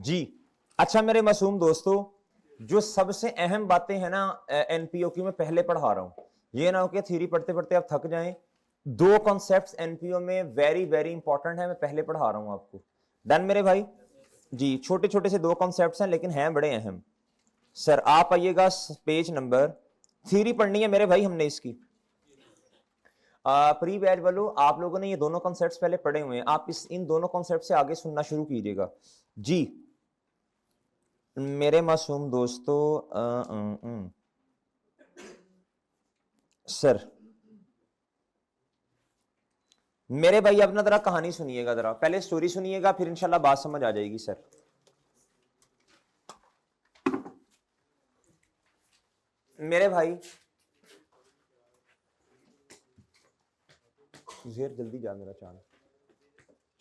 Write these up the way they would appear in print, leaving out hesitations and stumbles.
जी। अच्छा मेरे मासूम दोस्तों, जो सबसे अहम बातें हैं ना एनपीओ की मैं पहले पढ़ा रहा हूं, ये ना हो कि थ्योरी पढ़ते पढ़ते आप थक जाएं। दो कॉन्सेप्ट्स एनपीओ में वेरी वेरी इंपॉर्टेंट है, मैं पहले पढ़ा रहा हूं आपको। डन मेरे भाई जी। छोटे छोटे से दो कॉन्सेप्ट्स हैं लेकिन हैं बड़े अहम। सर आप आइएगा पेज नंबर, थ्योरी पढ़नी है मेरे भाई हमने इसकी। प्री बैच वालों, आप लोगों ने ये दोनों कॉन्सेप्ट्स पहले पढ़े हुए हैं, आप इन दोनों कॉन्सेप्ट से आगे सुनना शुरू कीजिएगा जी। मेरे मासूम दोस्तों सर मेरे भाई अपना जरा कहानी सुनिएगा, जरा पहले स्टोरी सुनिएगा फिर इंशाल्लाह बात समझ आ जाएगी। सर मेरे भाई जेर जल्दी जा, मेरा चांद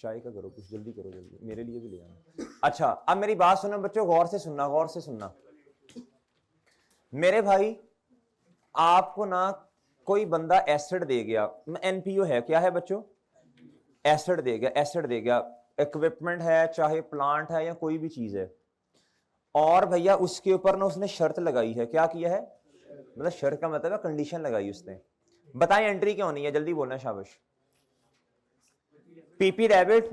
चाय का करो, कुछ जल्दी करो, जल्दी मेरे लिए भी ले आना। अच्छा अब मेरी बात सुनो बच्चों, गौर से सुनना, गौर से सुनना मेरे भाई। आपको ना कोई बंदा एसिड दे गया, एनपीओ है, क्या है बच्चों? एसिड दे गया, एसिड दे गया, इक्विपमेंट है चाहे प्लांट है या कोई भी चीज है, और भैया उसके ऊपर ना उसने शर्त लगाई है। क्या किया है? मतलब शर्त का मतलब है कंडीशन लगाई उसने। बताएं एंट्री क्या होनी है, जल्दी बोलना शाबाश। PP debit,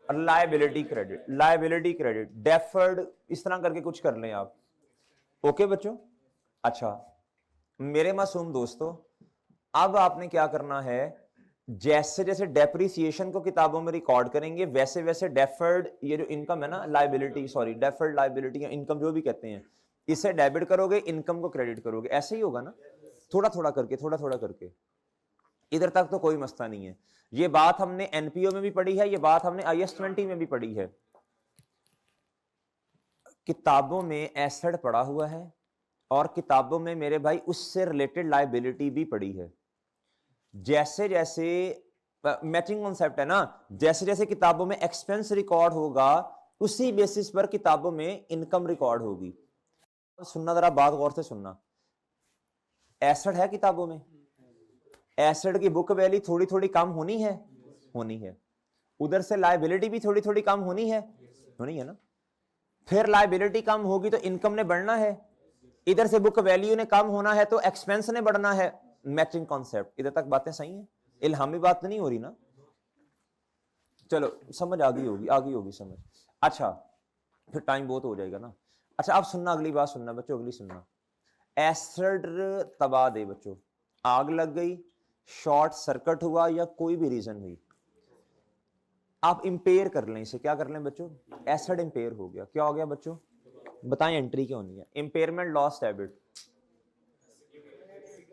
liability credit, liability credit, deferred, इस तरह करके कुछ कर लें आप। ओके बच्चों। अच्छा मेरे मासूम दोस्तों, अब आपने क्या करना है, जैसे जैसे डेप्रिसिएशन को किताबों में रिकॉर्ड करेंगे वैसे वैसे डेफर्ड, ये जो इनकम है ना, लायबिलिटी, सॉरी डेफर्ड लायबिलिटी या इनकम जो भी कहते हैं, इसे डेबिट करोगे, इनकम को क्रेडिट करोगे, ऐसे ही होगा ना, थोड़ा थोड़ा करके, थोड़ा थोड़ा करके। इधर तक तो कोई मसला नहीं है। ये बात हमने एनपीओ में भी पढ़ी है, ये बात हमने IS-20 में भी पढ़ी है। किताबों में एसेट पढ़ा हुआ है और किताबों में मेरे भाई उससे रिलेटेड लायबिलिटी भी पड़ी है। जैसे जैसे मैचिंग कॉन्सेप्ट है ना, जैसे जैसे किताबों में एक्सपेंस रिकॉर्ड होगा उसी बेसिस पर किताबों में इनकम रिकॉर्ड होगी। सुनना जरा, बात गौर से सुनना। एसेट है किताबों में, एसेट की बुक वैल्यू थोड़ी थोड़ी कम होनी है, होनी है। उधर से लायबिलिटी भी थोड़ी थोड़ी कम होनी है, होनी है ना। फिर लायबिलिटी कम होगी तो इनकम ने बढ़ना है, इधर से बुक वैल्यू ने कम होना है तो एक्सपेंस ने बढ़ना है। मैचिंग कॉन्सेप्ट, इधर तक बातें सही हैं? इल्हामी बात तो नहीं हो रही ना? चलो समझ आ गई होगी, आ गई होगी समझ। अच्छा फिर टाइम बहुत हो जाएगा ना। अच्छा अब सुनना, अगली बात सुनना बच्चों, अगली सुनना। एसिड तबाह दे बच्चों, आग लग गई, शॉर्ट सर्किट हुआ या कोई भी रीजन हुई, आप इंपेयर कर लें इसे। क्या कर लें बच्चों? एसिड इंपेयर हो गया। क्या हो गया बच्चों? बताएं एंट्री क्या होनी है। Impairment, loss, debit,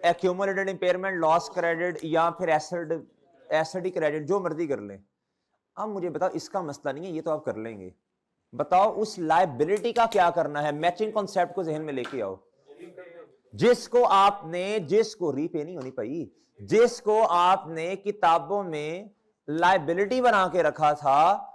accumulated impairment, loss credit, या फिर एसिड, एसिड ही क्रेडिट, जो मर्जी कर लें। अब मुझे बताओ, इसका मसला नहीं है, ये तो आप कर लेंगे। बताओ उस लायबिलिटी का क्या करना है। मैचिंग कॉन्सेप्ट को जहन में लेके आओ। जिसको आपने, जिसको रीपे नहीं होनी पाई, जिसको आपने किताबों में लायबिलिटी बना के रखा था,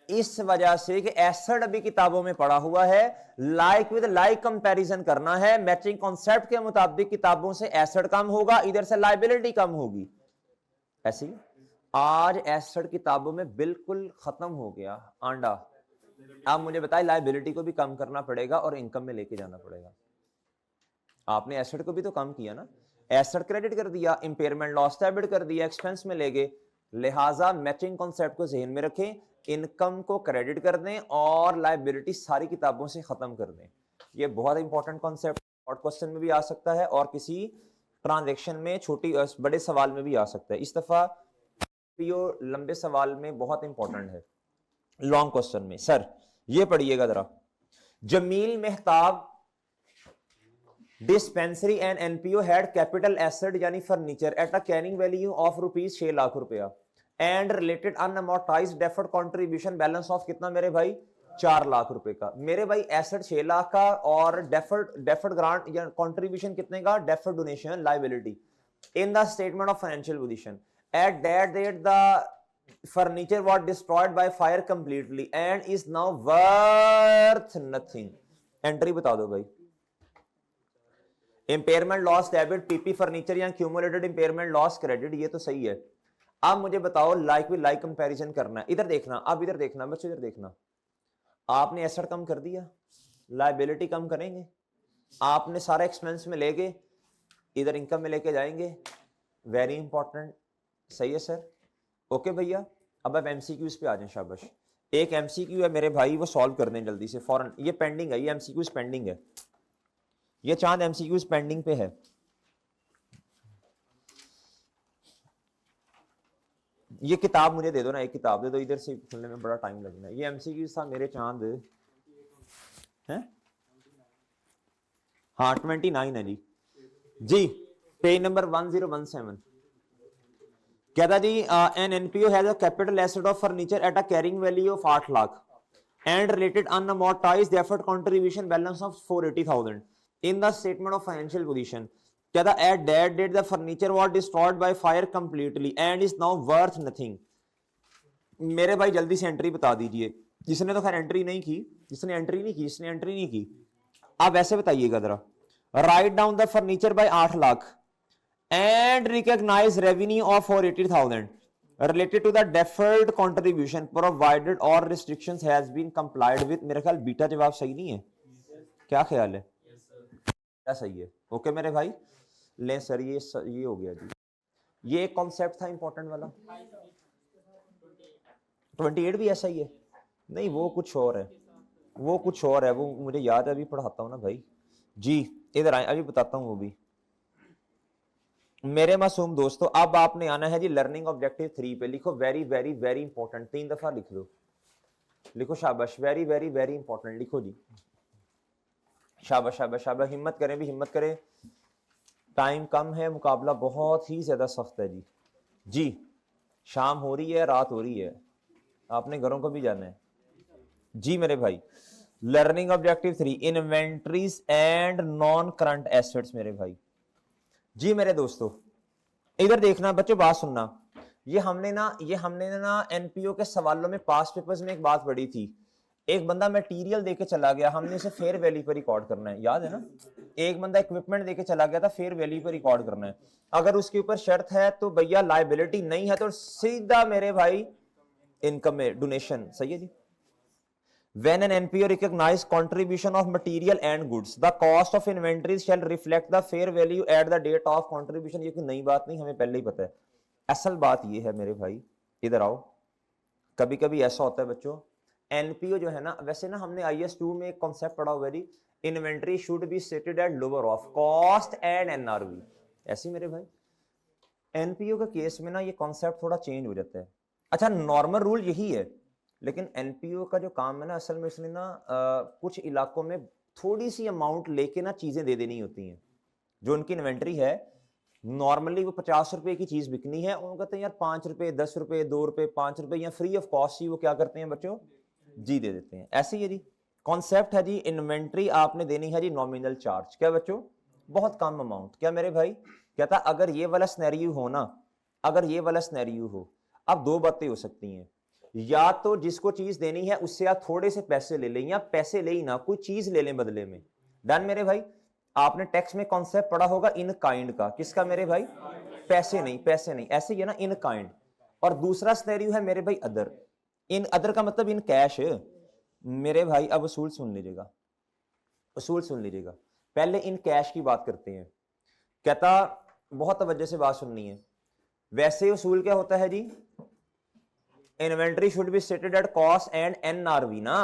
इस वजह से कि एसेट अभी किताबों में पड़ा हुआ है, लाइक विद लाइक कंपैरिजन करना है। मैचिंग कॉन्सेप्ट के मुताबिक किताबों से एसेट कम होगा, इधर से लायबिलिटी कम होगी। ऐसे ही आज एसेट किताबों में बिल्कुल खत्म हो गया आंडा। अब मुझे बताइए, लायबिलिटी को भी कम करना पड़ेगा और इनकम में लेके जाना पड़ेगा। आपने एसेट को भी तो कम किया ना, एसेट क्रेडिट कर दिया, इंपेयरमेंट लॉस डेबिट कर दिया, एक्सपेंस में ले गए। लिहाजा मैचिंग कॉन्सेप्ट को जहन में रखें, इनकम को क्रेडिट कर दें और लायबिलिटी सारी किताबों से खत्म कर दें। ये बहुत इंपॉर्टेंट कॉन्सेप्ट, शॉर्ट क्वेश्चन में भी आ सकता है और किसी ट्रांजैक्शन में छोटी बड़े सवाल में भी आ सकता है। इस दफा पीओ लंबे सवाल में बहुत इंपॉर्टेंट है, लॉन्ग क्वेश्चन में। सर ये पढ़िएगा जरा। Jamil Mehtab dispensary and NPO had capital asset यानी furniture at a carrying value of rupees 6 lakh रुपया and related unamortised deferred contribution balance of कितना मेरे भाई? 4 लाख रुपए का। मेरे भाई एसेट 6 लाख का और डेफर्ड ग्रांट या कंट्रीब्यूशन कितने का? Deferred donation liability in the statement of financial position at that date the furniture was destroyed by fire completely and is now worth nothing. Entry बता दो भाई। Impairment loss debit, PP furniture या cumulated impairment loss credit, ये तो सही है। अब मुझे बताओ लाइक विद लाइक कंपैरिजन करना है। इधर देखना, अब इधर देखना बच्चों, इधर देखना। आपने एसेट कम कर दिया, लायबिलिटी कम करेंगे, आपने सारा एक्सपेंस में लेके इधर इनकम में लेके जाएंगे, वेरी इंपॉर्टेंट। सही है सर, ओके भैया। अब आप एमसीक्यूज पे आ जाएं, शाबाश। एक एमसीक्यू है मेरे भाई, वो सॉल्व कर दें जल्दी से फौरन, ये पेंडिंग है, ये एमसीक्यूज पेंडिंग है, ये चांद एमसीक्यूज पेंडिंग पे है। ये किताब मुझे दे दो ना, एक किताब दे दो, इधर से खुलने में बड़ा टाइम लगना है। ये एमसीक्यूज था मेरे चांद है, हाँ 29 है जी। जी पेज नंबर 1017 क्या था जी, an NPO has a capital asset of furniture at a carrying value of 8 lakh and related unamortised deferred contribution balance of 480,000 in the statement of financial position. क्या था, at that date the furniture was destroyed by fire completely and is now worth nothing. मेरे भाई जल्दी से entry बता दीजिए, जिसने तो खैर एंट्री नहीं की, जिसने एंट्री नहीं की, जिसने एंट्री नहीं की, आप वैसे बताइएगा जरा। Write down the furniture bye 8 lakh and recognize revenue of 480,000 related to the deferred contribution provided or restrictions has been complied with। मेरे ख्याल बीटा जवाब सही नहीं है, क्या ख्याल है? क्या सही है? ओके मेरे भाई, ले सर ये हो गया जी। ये एक कॉन्सेप्ट था इंपॉर्टेंट वाला। 28 भी ऐसा ही है? नहीं वो कुछ और है, वो कुछ और है, वो मुझे याद है, अभी पढ़ाता हूँ ना भाई जी। इधर आए, अभी बताता हूँ वो भी। मेरे मासूम दोस्तों, अब आपने आना है जी लर्निंग ऑब्जेक्टिव 3 पे। लिखो वेरी वेरी वेरी इंपॉर्टेंट, 3 दफा लिख लो, लिखो शाबाश, वेरी वेरी वेरी इंपॉर्टेंट लिखो जी, शाबाश शाबाश शाबाश। हिम्मत करें भी, हिम्मत करें, टाइम कम है, मुकाबला बहुत ही ज्यादा सख्त है जी। जी शाम हो रही है, रात हो रही है, आपने घरों को भी जाना है जी मेरे भाई। Learning objective 3 inventories and non current assets मेरे भाई जी। मेरे दोस्तों इधर देखना बच्चों, बात सुनना। ये हमने ना एनपीओ के सवालों में पास पेपर्स में एक बात पढ़ी थी। एक बंदा मटेरियल देके चला गया, हमने उसे फेयर वैल्यू पर रिकॉर्ड करना है, याद है ना? एक बंदा इक्विपमेंट देके चला गया था, फेयर वैल्यू पर रिकॉर्ड करना है। अगर उसके ऊपर शर्त है तो भैया लायबिलिटी, नहीं है तो सीधा मेरे भाई इनकम में डोनेशन। सही है जी। When an NPO recognize contribution of material and goods, the cost of inventories shall reflect the fair value at the date of contribution। ये कोई नई बात नहीं, हमें पहले ही पता है। असल बात ये है मेरे भाई, इधर आओ। कभी कभी ऐसा होता है बच्चों, एनपीओ जो है ना, वैसे ना हमने IS 2 में एक कॉन्सेप्ट पढ़ा हुआ है, inventory should be stated at lower of cost and NRV. ऐसे मेरे भाई एनपीओ के केस में ना ये कॉन्सेप्ट थोड़ा चेंज हो जाता है। अच्छा नॉर्मल रूल यही है, लेकिन एनपीओ का जो काम है ना, असल में इसने ना कुछ इलाकों में थोड़ी सी अमाउंट लेके ना चीजें दे देनी होती हैं। जो उनकी इन्वेंट्री है, नॉर्मली वो 50 रुपए की चीज बिकनी है, उनको कहते हैं यार 5 रुपए, 10 रुपए, 2 रुपए, 5 रुपए, या फ्री ऑफ कॉस्ट ही वो क्या करते हैं बच्चों, जी दे देते हैं। ऐसे ही है जी, कॉन्सेप्ट है जी, इन्वेंट्री आपने देनी है जी नॉमिनल चार्ज। क्या बच्चों, बहुत कम अमाउंट। क्या मेरे भाई, कहता अगर ये वाला सिनेरियो हो ना, अगर ये वाला सिनेरियो हो, अब दो बातें हो सकती हैं, या तो जिसको चीज देनी है उससे आप थोड़े से पैसे ले लें, या पैसे ले ही ना, कोई चीज ले लें बदले में। डन मेरे भाई। आपने टेक्स्ट में कॉन्सेप्ट पढ़ा होगा इन काइंड का, किसका मेरे भाई, पैसे नहीं, पैसे नहीं, ऐसे ही है ना, इन काइंड। और दूसरा सिनेरियो है मेरे भाई अदर। इन अदर का मतलब इन कैश मेरे भाई। अब उसूल सुन लीजिएगा, उसूल सुन लीजिएगा। पहले इन कैश की बात करते हैं। कहता बहुत तवज्जो से बात सुननी है। वैसे उसूल क्या होता है जी, inventory should be stated at cost and NRV ना,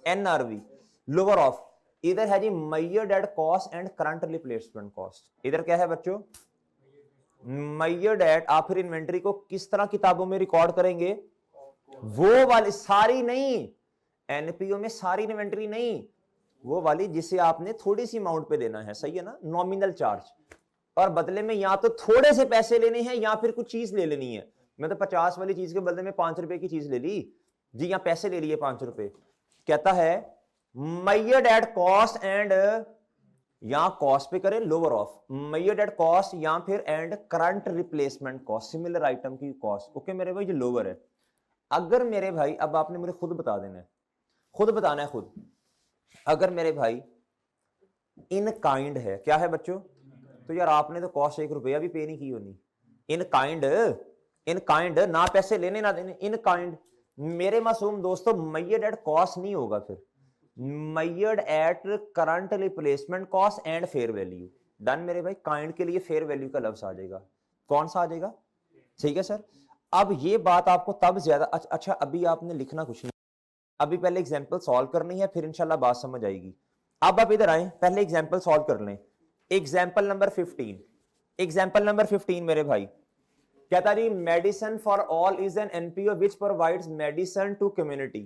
एनआरवी लोअर ऑफ। इधर है जी measured at cost and current replacement cost. इधर क्या है बच्चों, मेजर्ड एट। आप फिर इन्वेंट्री को किस तरह किताबों में रिकॉर्ड करेंगे, वो वाली सारी नहीं, एनपीओ में सारी इन्वेंट्री नहीं, वो वाली जिसे आपने थोड़ी सी अमाउंट पे देना है। सही है ना, नॉमिनल चार्ज। और बदले में या तो थोड़े से पैसे लेने हैं या फिर कुछ चीज ले लेनी है। मैं तो 50 वाली चीज के बदले में 5 रुपए की चीज ले ली जी, या पैसे ले लिए 5 रुपए। कहता है मेजर्ड एट कॉस्ट एंड, या कॉस्ट पे करें lower of, measured at cost या फिर and current replacement cost, similar item की कॉस्ट। ओके मेरे भाई, जो लोअर है। अगर मेरे भाई, अब आपने मुझे खुद बता देना है, खुद बताना है खुद। अगर मेरे भाई इन काइंड है, क्या है बच्चों, तो यार आपने तो कॉस्ट 1 रुपया भी पे नहीं की होनी। इन काइंड, इन काइंड, ना पैसे लेने ना देने, इन काइंड। मेरे मासूम दोस्तों मैयड एट कॉस्ट नहीं होगा, फिर मैयड at current replacement cost and fair value. Done मेरे भाई, काइंड के लिए फेयर वैल्यू का लफ्ज आ जाएगा, कौन सा आ जाएगा? ठीक है सर। अब ये बात आपको तब ज्यादा अच्छा, अभी आपने लिखना कुछ नहीं, अभी पहले एग्जांपल सॉल्व करनी है, फिर इंशाल्लाह बात समझ आएगी। अब आप इधर आए, पहले एग्जांपल सॉल्व कर लें। एग्जांपल नंबर 15, एग्जांपल नंबर 15 मेरे भाई कहता जी medicine for all is an NPO which provides medicine to community.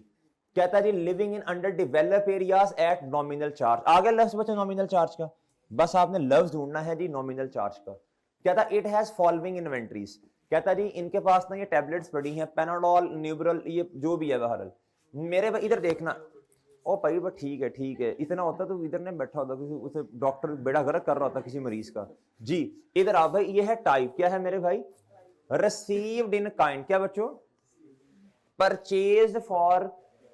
कहता जी living in under develop areas at nominal charge. आगे लफ्ज बचा नॉमिनल चार्ज का, बस आपने लफ्ज ढूंढना है जी नॉमिनल चार्ज का। कहता इट हैज फॉलोइंग इन्वेंट्रीज। कहता जी इनके पास ना ये टैबलेट्स पड़ी हैं, पेनाडोल, न्यूब्रल, ये जो भी है बहरहाल। मेरे भाई इधर देखना, ओ भाई बस ठीक है, इतना होता तो इधर ने बैठा होता, किसी उसे डॉक्टर बेड़ा गर्क कर रहा होता किसी मरीज का जी। इधर आप भाई, ये है टाइप, क्या है मेरे भाई? Received in kind. क्या बच्चों? Purchase for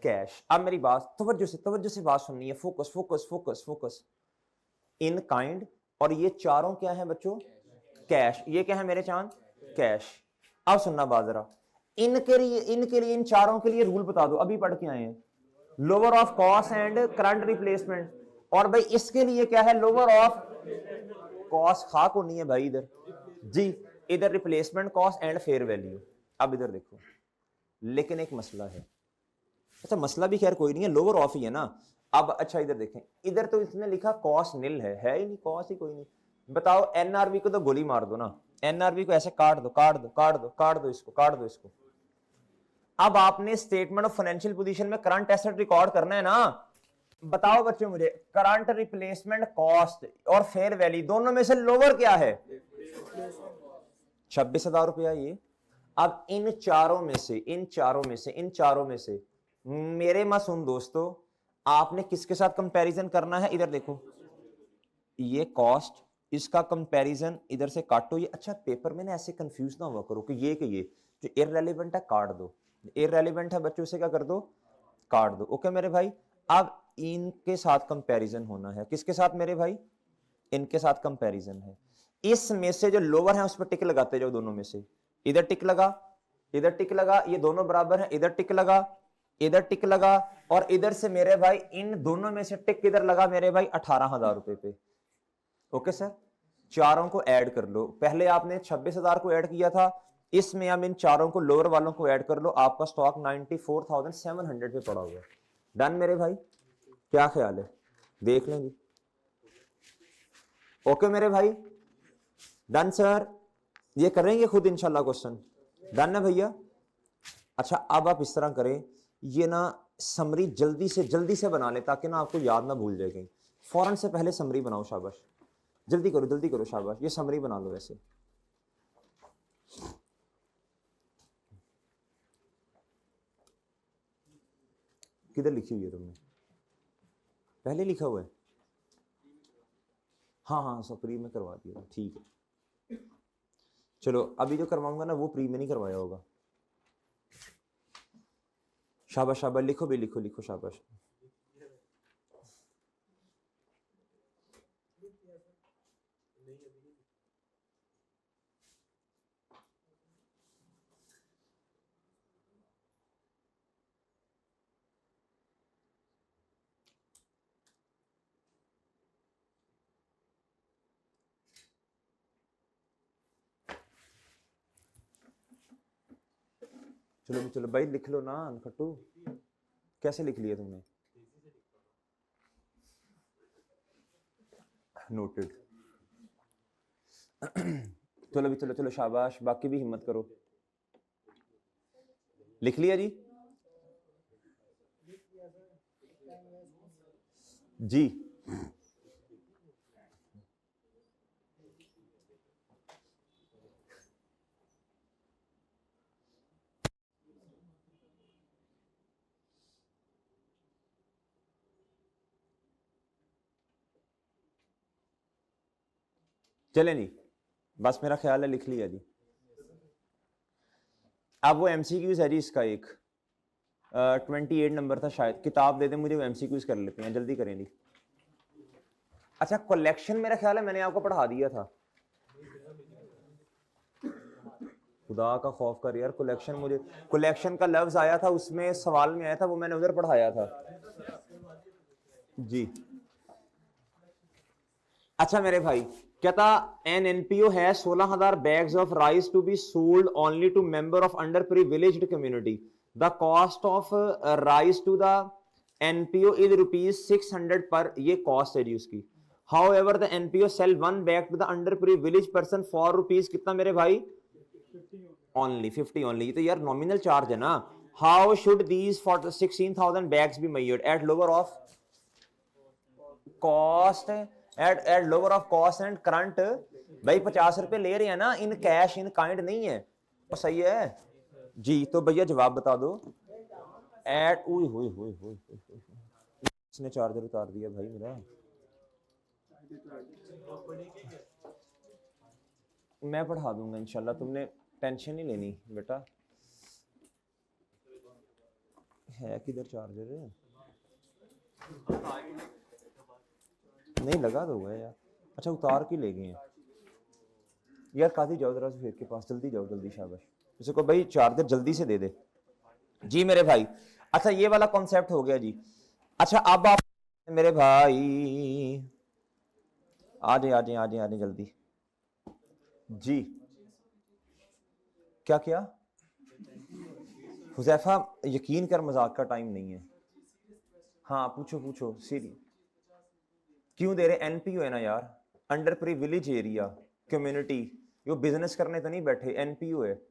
cash. अब मेरी बात तवज्जो से बात सुननी है, focus focus focus focus. In kind, और ये चारों क्या है बच्चों? कैश। ये क्या है मेरे चांद? कैश। अब सुनना बात जरा, इनके लिए इन चारों के लिए रूल बता दो, अभी पढ़ के आए हैं, lower of cost and current replacement. और भाई इसके लिए क्या है? लोअर ऑफ कॉस्ट खा को नहीं है भाई इधर जी, इधर replacement cost and fair value. अब इधर देखो, लेकिन एक मसला है। अच्छा मसला भी खैर कोई नहीं है, लोअर ऑफ ही है ना। अब अच्छा इधर देखें, इधर तो इसने लिखा कॉस्ट निल है ही नहीं, कॉस्ट ही कोई नहीं। बताओ एनआरबी को तो गोली मार दो ना, एनआरबी को ऐसे काट दो, काट दो, काट दो, काट दो इसको, काट दो इसको। अब आपने स्टेटमेंट ऑफ फाइनेंशियल पोजीशन में करंट एसेट रिकॉर्ड करना है ना। बताओ बच्चों मुझे, करंट रिप्लेसमेंट कॉस्ट और फेयर वैल्यू दोनों में से लोअर क्या है? 26,000 रुपया ये। अब इन चारों में से मेरे मासूम दोस्तों आपने किसके साथ कंपैरिजन करना है? इधर देखो, ये कॉस्ट, इसका कंपैरिजन इधर से काटो ये। अच्छा पेपर में ना ऐसे कंफ्यूज ना हुआ करो कि ये जो इररेलेवेंट है काट दो, इररेलेवेंट है बच्चों से क्या कर दो? काट दो। ओके मेरे भाई, अब इनके साथ कंपैरिजन होना है, किसके साथ मेरे भाई? इनके साथ कंपैरिजन है। इसमें से जो लोअर है उस पर टिक लगाते जाओ, दोनों में से। इधर टिक लगा, इधर टिक लगा, ये दोनों बराबर है, इधर टिक लगा, इधर टिक लगा, और इधर से मेरे भाई इन दोनों में से टिक इधर लगा मेरे भाई 18,000 रुपए पे। ओके सर, चारों को ऐड कर लो। पहले आपने 26,000 को ऐड किया था, इसमें अब इन चारों को लोअर वालों को ऐड कर लो, आपका स्टॉक 94,700 पे पड़ा हुआ है। डन मेरे भाई, क्या ख्याल है? देख लेंगे। ओके मेरे भाई, डन सर, ये करेंगे खुद इंशाल्लाह क्वेश्चन। डन है भैया? अच्छा अब आप इस तरह करें, ये ना समरी जल्दी से बना ले, ताकि ना आपको याद ना भूल जाए कहीं। फौरन से पहले समरी बनाओ, शाबाश, जल्दी करो शाबाश, ये समरी बना लो। वैसे किधर लिखी हुई है तुमने? पहले लिखा हुआ है? हाँ सब प्री में करवा दिया, ठीक है। चलो अभी जो करवाऊंगा ना वो प्री में नहीं करवाया होगा। शाबाश शाबाश, लिखो भी, लिखो शाबाश। चलो भाई लिख लो ना खट्टू, कैसे लिख लिया तुमने? नोटेड। चलो शाबाश, बाकी भी हिम्मत करो। लिख लिया जी? जी चले जी, बस मेरा ख्याल है लिख लिया जी। अब वो एमसीक्यूज है जी, इसका एक 28 नंबर था शायद, किताब दे दे मुझे, वो एमसीक्यूज कर लेते हैं, जल्दी करें जी। अच्छा कलेक्शन मेरा ख्याल है मैंने आपको पढ़ा दिया था, खुदा का खौफ कर यार, कलेक्शन, मुझे कलेक्शन का लफ्ज आया था उसमें सवाल में आया था, वो मैंने उधर पढ़ाया था जी। अच्छा मेरे भाई, कहता एन एनपीओ है 16,000 bags of rice to be sold only to member of underprivileged community. The cost of rice to the NPO is ₹600 per, ये कॉस्ट है जी उसकी। However the NPO sell one bag to the underprivileged person for rupees कितना मेरे भाई, only 50 only. तो यार nominal charge है ना। How should these for 16,000 bags be measured at lower of cost, at lower of cost and current. भाई 50 रुपए ले रहे हैं ना, इन कैश इन काइंड नहीं है, तो सही है जी। तो भैया जवाब बता दो। एट इसने चार्जर उतार दिया भाई मेरा, मैं पढ़ा दूंगा इंशाल्लाह, तुमने टेंशन नहीं लेनी बेटा। है किधर चार्जर है, नहीं लगा दोगा यार। अच्छा उतार के ले गए हैं यार। कादी जाओ जरा सुहेर के पास, जल्दी जाओ, जल्दी, शाबाश। उसे को भाई चार्जर जल्दी से दे दे जी मेरे भाई। अच्छा ये वाला कॉन्सेप्ट हो गया जी। अच्छा अब आप मेरे भाई आ जाए जल्दी जी। क्या क्या हुजैफा, यकीन कर मजाक का टाइम नहीं है। हाँ पूछो पूछो, सीरी क्यों दे रहे, एनपीओ है ना यार, अंडर प्रिविलेज एरिया कम्युनिटी, यो बिजनेस करने तो नहीं बैठे, एनपीओ है।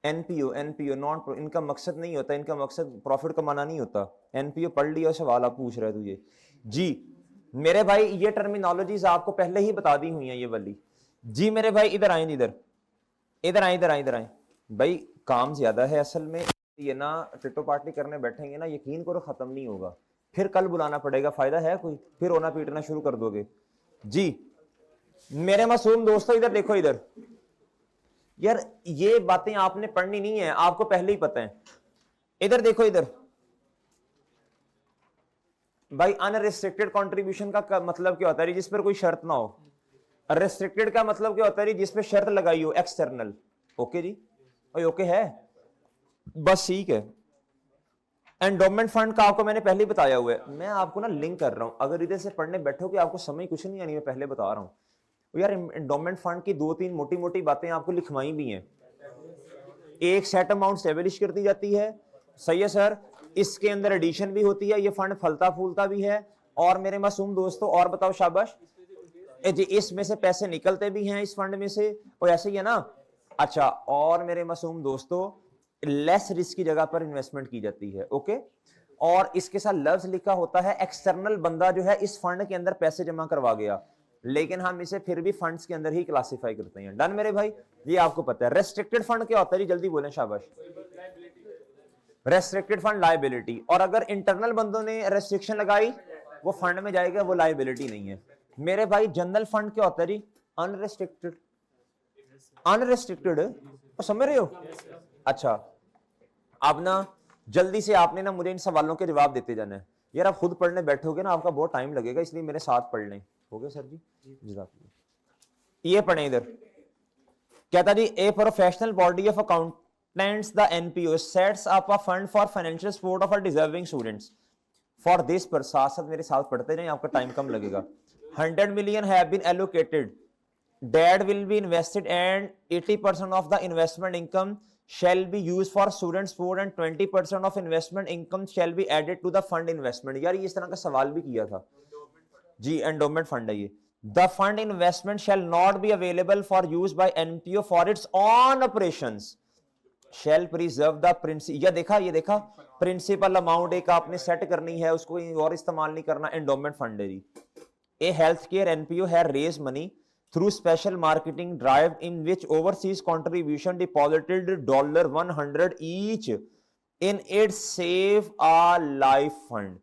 एनपीओ एनपीओ नॉन, इनका मकसद नहीं होता, इनका मकसद प्रॉफिट कमाना नहीं होता। एनपीओ पढ़ लिया सवाल आप पूछ रहे तुझे जी मेरे भाई। ये टर्मिनोलॉजीज आपको पहले ही बता दी हुई हैं ये वाली जी मेरे भाई। इधर आए इधर, इधर आए भाई, काम ज्यादा है असल में, ये ना टिट्टो पार्टी करने बैठेंगे ना, यकीन करो खत्म नहीं होगा, फिर कल बुलाना पड़ेगा, फायदा है कोई, फिर रोना पीटना शुरू कर दोगे जी मेरे मासूम दोस्तों। इधर देखो इधर यार, ये बातें आपने पढ़नी नहीं है, आपको पहले ही पता है। इधर देखो इधर भाई, अनरिस्ट्रिक्टेड कंट्रीब्यूशन का मतलब क्या होता है, जिस पर कोई शर्त ना हो। रेस्ट्रिक्टेड का मतलब क्या होता है, जिस पे शर्त लगाई हो, एक्सटर्नल। ओके जी, ओके है, बस ठीक है। एंडोमेंट फंड का आपको मैंने पहले ही बताया हुआ है, मैं आपको ना लिंक कर रहा हूं, अगर इधर से पढ़ने बैठोगे आपको समझ कुछ नहीं आनी, मैं पहले बता रहा हूं यार। एंडोमेंट फंड की 2-3 मोटी मोटी बातें आपको लिखवाई भी हैं। एक सेट अमाउंट स्टेब्लिश कर दी जाती है, सही है सर, इसके अंदर एडिशन भी होती है, ये फंड फलता फूलता भी है। और मेरे मासूम दोस्तों और बताओ, शाबाश जी, इसमें से पैसे निकलते भी हैं इस फंड में से, और ऐसे ही है ना। अच्छा, और मेरे मासूम दोस्तों लेस रिस्क की जगह पर इन्वेस्टमेंट की जाती है। ओके, और इसके साथ लफ्ज लिखा होता है एक्सटर्नल बंदा जो है इस फंड के अंदर पैसे जमा करवा गया, लेकिन हम इसे फिर भी फंड्स के अंदर ही क्लासिफाई करते हैं। डन मेरे भाई, ये आपको पता है। रेस्ट्रिक्टेड फंड क्या होता है जी, जल्दी बोलें, शाबाश। रेस्ट्रिक्टेड फंड लायबिलिटी, और अगर इंटरनल बंदों ने रेस्ट्रिक्शन लगाई वो फंड में जाएगा, वो लायबिलिटी नहीं है मेरे भाई। जनरल फंड क्या होता है जी, अनरेस्ट्रिक्टेड। अनरेस्ट्रिक्टेड समझ रहे हो। अच्छा अब ना जल्दी से आपने ना मुझे इन सवालों के जवाब देते जाना है यार। आप खुद पढ़ने बैठोगे ना आपका बहुत टाइम लगेगा, इसलिए मेरे साथ पढ़ लें। हो गया सर जी, ये पढ़े इधर। कहता जी, a professional body of accountants the NPO sets up a fund for financial support of a deserving students for this पर, साथ साथ मेरे साथ पढ़ते जाएं, आपका टाइम कम लगेगा। 100 million have been allocated, that will be invested, and 80% of the investment income shall be used for student support and 20% of investment income shall be added to the fund investment। यार ये इस तरह का सवाल भी किया था जी, एंडोमेंट फंड है ये। The fund investment shall not be available for use by NPO for its own operations, shall preserve the principal। ये देखा प्रिंसिपल अमाउंट एक आपने सेट करनी है, उसको और इस्तेमाल नहीं करना, एंडोमेंट फंड है जी। A healthcare NPO has raised money through special marketing drive in which overseas contribution deposited $100 each in its Save a Life fund।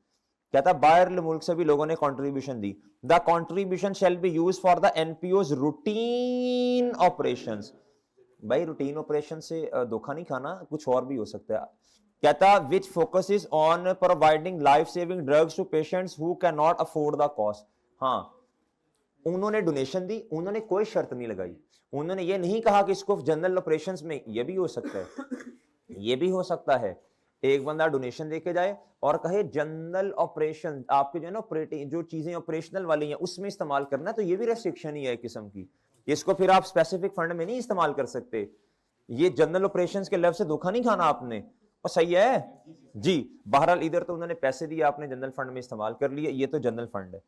कहता बाहर मुल्क से भी लोगों ने contribution the. The contribution shall be used for the NPO's routine operations। भाई routine operation से धोखा नहीं खाना, कुछ और भी हो सकता है। कहता which focuses on providing life saving drugs to patients who cannot afford the cost। हाँ उन्होंने डोनेशन दी, उन्होंने कोई शर्त नहीं लगाई, उन्होंने ये नहीं कहा कि इसको जनरल ऑपरेशंस में, ये भी हो सकता है, ये भी हो सकता है एक बंदा डोनेशन देके जाए और कहे जनरल ऑपरेशन आपके जो है ना ऑपरेटिंग जो चीजें ऑपरेशनल वाली हैं उसमें इस्तेमाल करना, तो ये भी रेस्ट्रिक्शन ही है एक किस्म की। इसको फिर आप स्पेसिफिक फंड में नहीं इस्तेमाल कर सकते। ये जनरल ऑपरेशंस के लफ्ज से धोखा नहीं खाना आपने, और सही है जी। बहरहाल इधर तो उन्होंने पैसे दिए, आपने जनरल फंड में इस्तेमाल कर लिए, ये तो जनरल फंड है।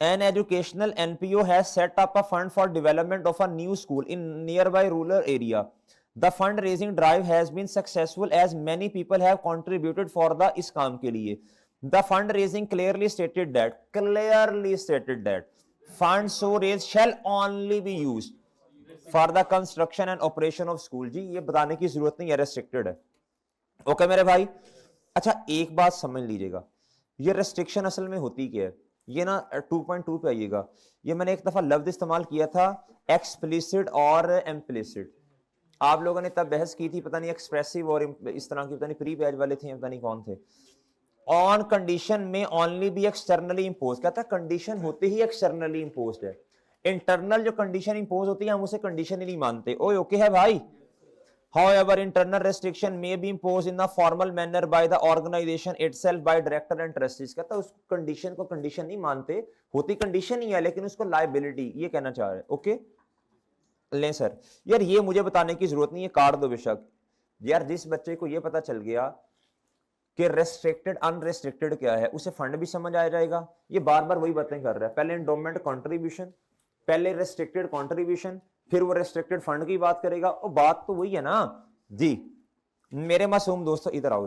An educational NPO has set up a fund for development of a new school in nearby rural area. The fundraising drive has been successful as many people have contributed for the इस काम के लिए। The fundraising clearly stated that funds so raised shall only be used for the construction and operation of school। जी ये बताने की जरूरत नहीं है, रेस्ट्रिक्टेड है। ओके मेरे भाई, अच्छा एक बात समझ लीजिएगा, ये रेस्ट्रिक्शन असल में होती क्या है, ये ना 2.2 पे आइएगा, ये मैंने एक दफा लफ्ज इस्तेमाल किया था एक्सप्लिसिट और इम्प्लिसिट। आप लोगों ने तब बहस की थी, पता नहीं एक्सप्रेसिव और इस तरह की, पता नहीं प्री बैच वाले थे, पता नहीं कौन थे। ऑन कंडीशन में ओनली बी एक्सटर्नली इंपोज, कहता है कंडीशन होते ही एक्सटर्नली इंपोज्ड है। इंटरनल जो कंडीशन इंपोज होती है हम उसे कंडीशन ही नहीं मानते। ओए ओके है भाई। However, internal restriction may be imposed in a formal manner by the organization itself by director and trustees। कहता है उस कंडीशन को कंडीशन नहीं मानते, होती कंडीशन ही है लेकिन उसको लायबिलिटी, ये कहना चाह रहे। ओके लें सर, यार ये मुझे बताने की जरूरत नहीं है, काट दो बेशक। यार जिस बच्चे को ये पता चल गया कि रेस्ट्रिक्टेड अनरेस्ट्रिक्टेड क्या है, उसे फंड भी समझ आ जाएगा। ये बार बार वही बातें कर रहा है, पहले एंडोमेंट कॉन्ट्रीब्यूशन, पहले रेस्ट्रिक्टेड कॉन्ट्रीब्यूशन, फिर वो रेस्ट्रिक्टेड फंड की बात करेगा, और बात तो वही है ना जी। मेरे मासूम दोस्तों इधर आओ,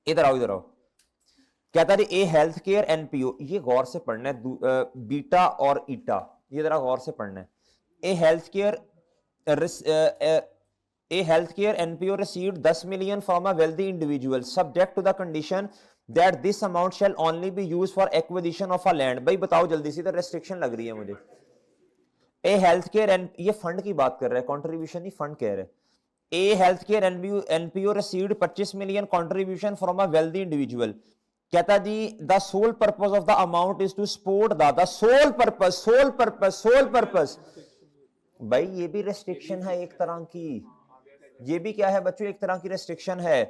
इधर आओ। कहता है ए हेल्थ केयर एनपीओ, ये गौर से पढ़ना है, बीटा और ईटा, ये जरा गौर से पढ़ना है। A health care NPO received 10 million from a wealthy individual subject to the condition that this amount shall only be used for acquisition of a land. भाई बताओ जल्दी से, इधर रेस्ट्रिक्शन लग रही है मुझे। ए हेल्थ केयर, ये फंड की बात कर रहा है, कंट्रीब्यूशन नहीं फंड कह रहा है। A health care NPO received 25 million contribution from a wealthy individual. कहता जी the sole purpose of the amount is to support the sole purpose. भाई ये भी रेस्ट्रिक्शन है एक तरह की, ये भी क्या है बच्चों, एक तरह की रेस्ट्रिक्शन है।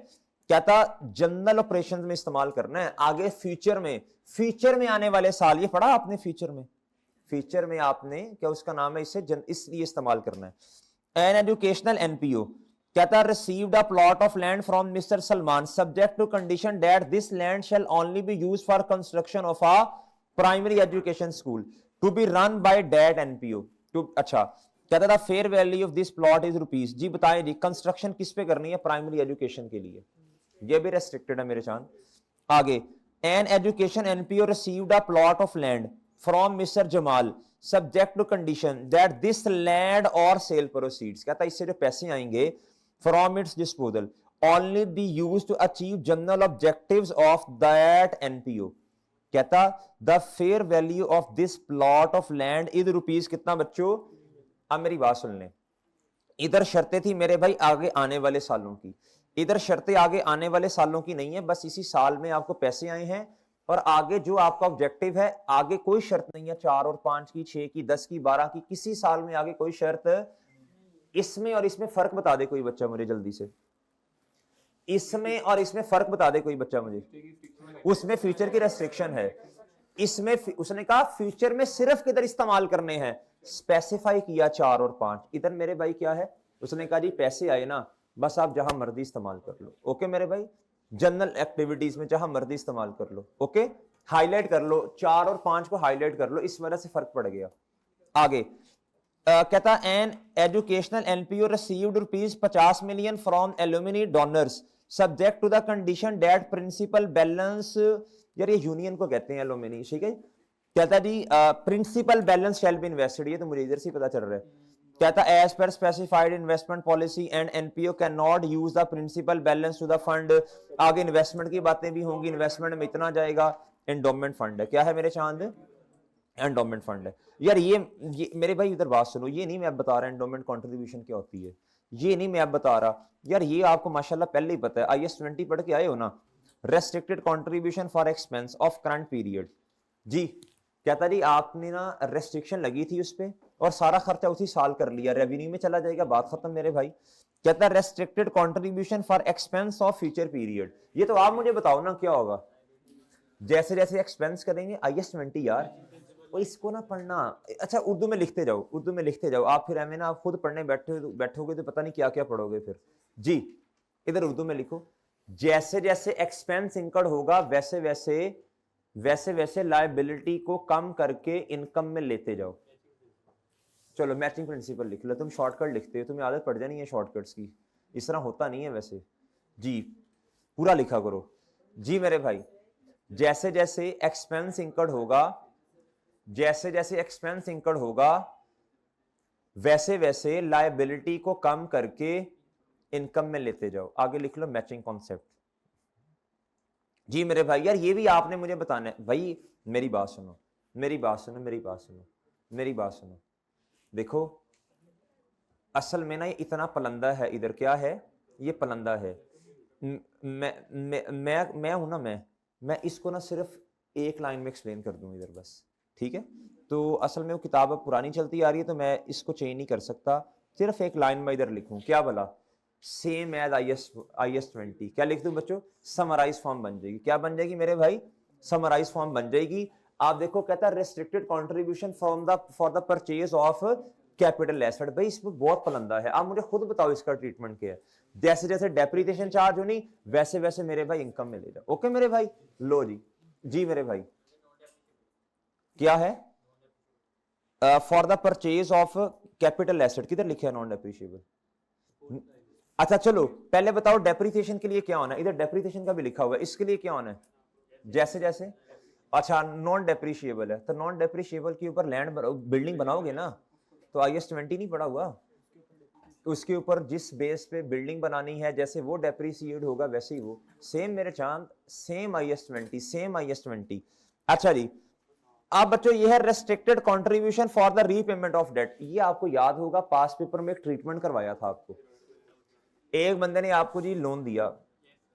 कहता जनरल ऑपरेशंस में इस्तेमाल करना है, आगे फ्यूचर में आने वाले साल, ये पढ़ा आपने फ्यूचर में आपने क्या उसका नाम है, इसलिए इस्तेमाल करना है। एन एजुकेशनल एनपीओ कहता received a plot of land from mister Salman subject to condition that this land shall only be used for construction of a primary education school to be run by that NPO. अच्छा कहता था fair value of this plot is rupees. जी बताएं जी, construction किस पे करनी है, प्राइमरी एजुकेशन के लिए, ये भी रेस्ट्रिक्टेड है मेरे चांद। आगे an education NPO received a plot of land from mister Jamal subject to condition that this land or sale proceeds. कहता इससे जो पैसे आएंगे from its disposal only be used to achieve general objectives of that NPO. कहता the fair value of this plot of land is rupees कितना बच्चों। अब मेरी बात सुन लें, इधर शर्तें थी मेरे भाई आगे आने वाले सालों की, इधर शर्तें आगे आने वाले सालों की नहीं है, बस इसी साल में आपको पैसे आए हैं और आगे जो आपका ऑब्जेक्टिव है, आगे कोई शर्त नहीं है 4 और 5 की, 6 की, 10 की, 12 की, किसी साल में आगे कोई शर्त। इसमें और इसमें फर्क बता दे कोई बच्चा मुझे जल्दी से, इसमें और इसमें फर्क बता दे कोई बच्चा मुझे। उसमें फ्यूचर की रेस्ट्रिक्शन है, इसमें उसने कहा फ्यूचर में सिर्फ किधर इस्तेमाल करने हैं, स्पेसिफाई किया 4 और 5। इधर मेरे भाई क्या है, उसने कहा जी पैसे आए ना, बस आप जहां मर्जी इस्तेमाल कर लो। ओके मेरे भाई, जनरल एक्टिविटीज में जहां मर्जी इस्तेमाल कर लो। ओके हाईलाइट कर लो, 4 और 5 को हाईलाइट कर लो, इस वजह से फर्क पड़ गया। आगे कहता an educational NPO received ₹50 million from alumini donors subject to the condition that principal balance, यार ये यूनियन को कहते हैं एलुमिनी, ठीक है। कहता जी principal balance shall be invested, ये तो मुझे इधर से पता चल रहा है। कहता as per specified investment policy and NPO can not use the principal balance to the fund. आगे इन्वेस्टमेंट की बातें भी होंगी, इन्वेस्टमेंट में इतना जाएगा, एंडोमेंट फंड है। क्या है मेरे चांद, एंडोमेंट फंड है। यार ये मेरे भाई इधर बात सुनो, ये नहीं मैं बता रहा एंडोमेंट कंट्रीब्यूशन क्या होती है, ये नहीं मैं बता रहा यार, ये आपको माशाल्लाह पहले ही पता है, IAS 20 पढ़ के आए हो ना। Restricted contribution for expense of current period जी, कहता जी आपने ना रेस्ट्रिक्शन लगी थी उस पे और सारा खर्चा उसी साल कर लिया, रेवेन्यू में चला जाएगा, बात खत्म मेरे भाई। कहता है restricted contribution for expense of future period. ये तो आप मुझे बताओ ना क्या होगा, जैसे जैसे एक्सपेंस करेंगे IS-20 यार, और इसको ना पढ़ना। अच्छा उर्दू में लिखते जाओ, उर्दू में लिखते जाओ, आप फिर हमें ना आप खुद पढ़ने बैठोगे तो पता नहीं क्या क्या पढ़ोगे फिर जी। इधर उर्दू में लिखो, जैसे जैसे एक्सपेंस इंकर्ड होगा वैसे वैसे लायबिलिटी को कम करके इनकम में लेते जाओ। चलो मैचिंग प्रिंसिपल लिख लो, तुम शॉर्टकट लिखते हो, तुम्हें आदत पड़ जानी है शॉर्टकट्स की, इस तरह होता नहीं है वैसे जी, पूरा लिखा करो जी मेरे भाई। जैसे जैसे एक्सपेंस इंकर्ड होगा, जैसे जैसे एक्सपेंस इंकर्ड होगा वैसे वैसे लायबिलिटी को कम करके इनकम में लेते जाओ। आगे लिख लो मैचिंग कॉन्सेप्ट जी मेरे भाई। यार ये भी आपने मुझे बताना है भाई, मेरी बात सुनो, मेरी बात सुनो, मेरी बात सुनो, मेरी बात सुनो। देखो असल में ना ये इतना पलंदा है, इधर क्या है, ये पलंदा है। मैं हूं ना, मैं इसको ना सिर्फ एक लाइन में एक्सप्लेन कर दूं इधर बस, ठीक है। तो असल में वो किताब अब पुरानी चलती आ रही है तो मैं इसको चेंज नहीं कर सकता, सिर्फ एक लाइन में इधर लिखूं, क्या भला, सेम एज IS-20। क्या लिख दूं बच्चों, समराइज फॉर्म बन जाएगी। क्या बन जाएगी मेरे भाई, समराइज फॉर्म बन जाएगी। आप देखो कहता है restricted contribution for the purchase of capital asset. भाई इसमें बहुत पलंदा है, आप मुझे खुद बताओ इसका ट्रीटमेंट क्या है। जैसे जैसे डेप्रिसिएशन चार्ज होनी वैसे वैसे मेरे भाई इनकम में ले जाओ। ओके मेरे भाई, लो जी, जी मेरे भाई क्या है, for the purchase of capital asset, किधर लिखे है नॉन डेप्रिशिएबल। अच्छा चलो पहले बताओ डेप्रिसिएशन के लिए क्या होना है, इधर डेप्रिसिएशन का भी लिखा हुआ है, इसके लिए क्या होना है, जैसे जैसे। अच्छा नॉन डेप्रिशिएबल है तो नॉन डेप्रिशिएबल के ऊपर लैंड बिल्डिंग बनाओगे ना, तो IS-20 नहीं पड़ा हुआ, तो उसके ऊपर जिस बेस पे बिल्डिंग बनानी है जैसे वो डेप्रिसिएट होगा वैसे ही वो सेम मेरे चांद, सेम IS-20, सेम IS-20। अच्छा जी अब बच्चों ये है restricted contribution for the repayment of debt. ये आपको याद होगा पास पेपर में एक ट्रीटमेंट करवाया था आपको, एक बंदे ने आपको जी लोन दिया।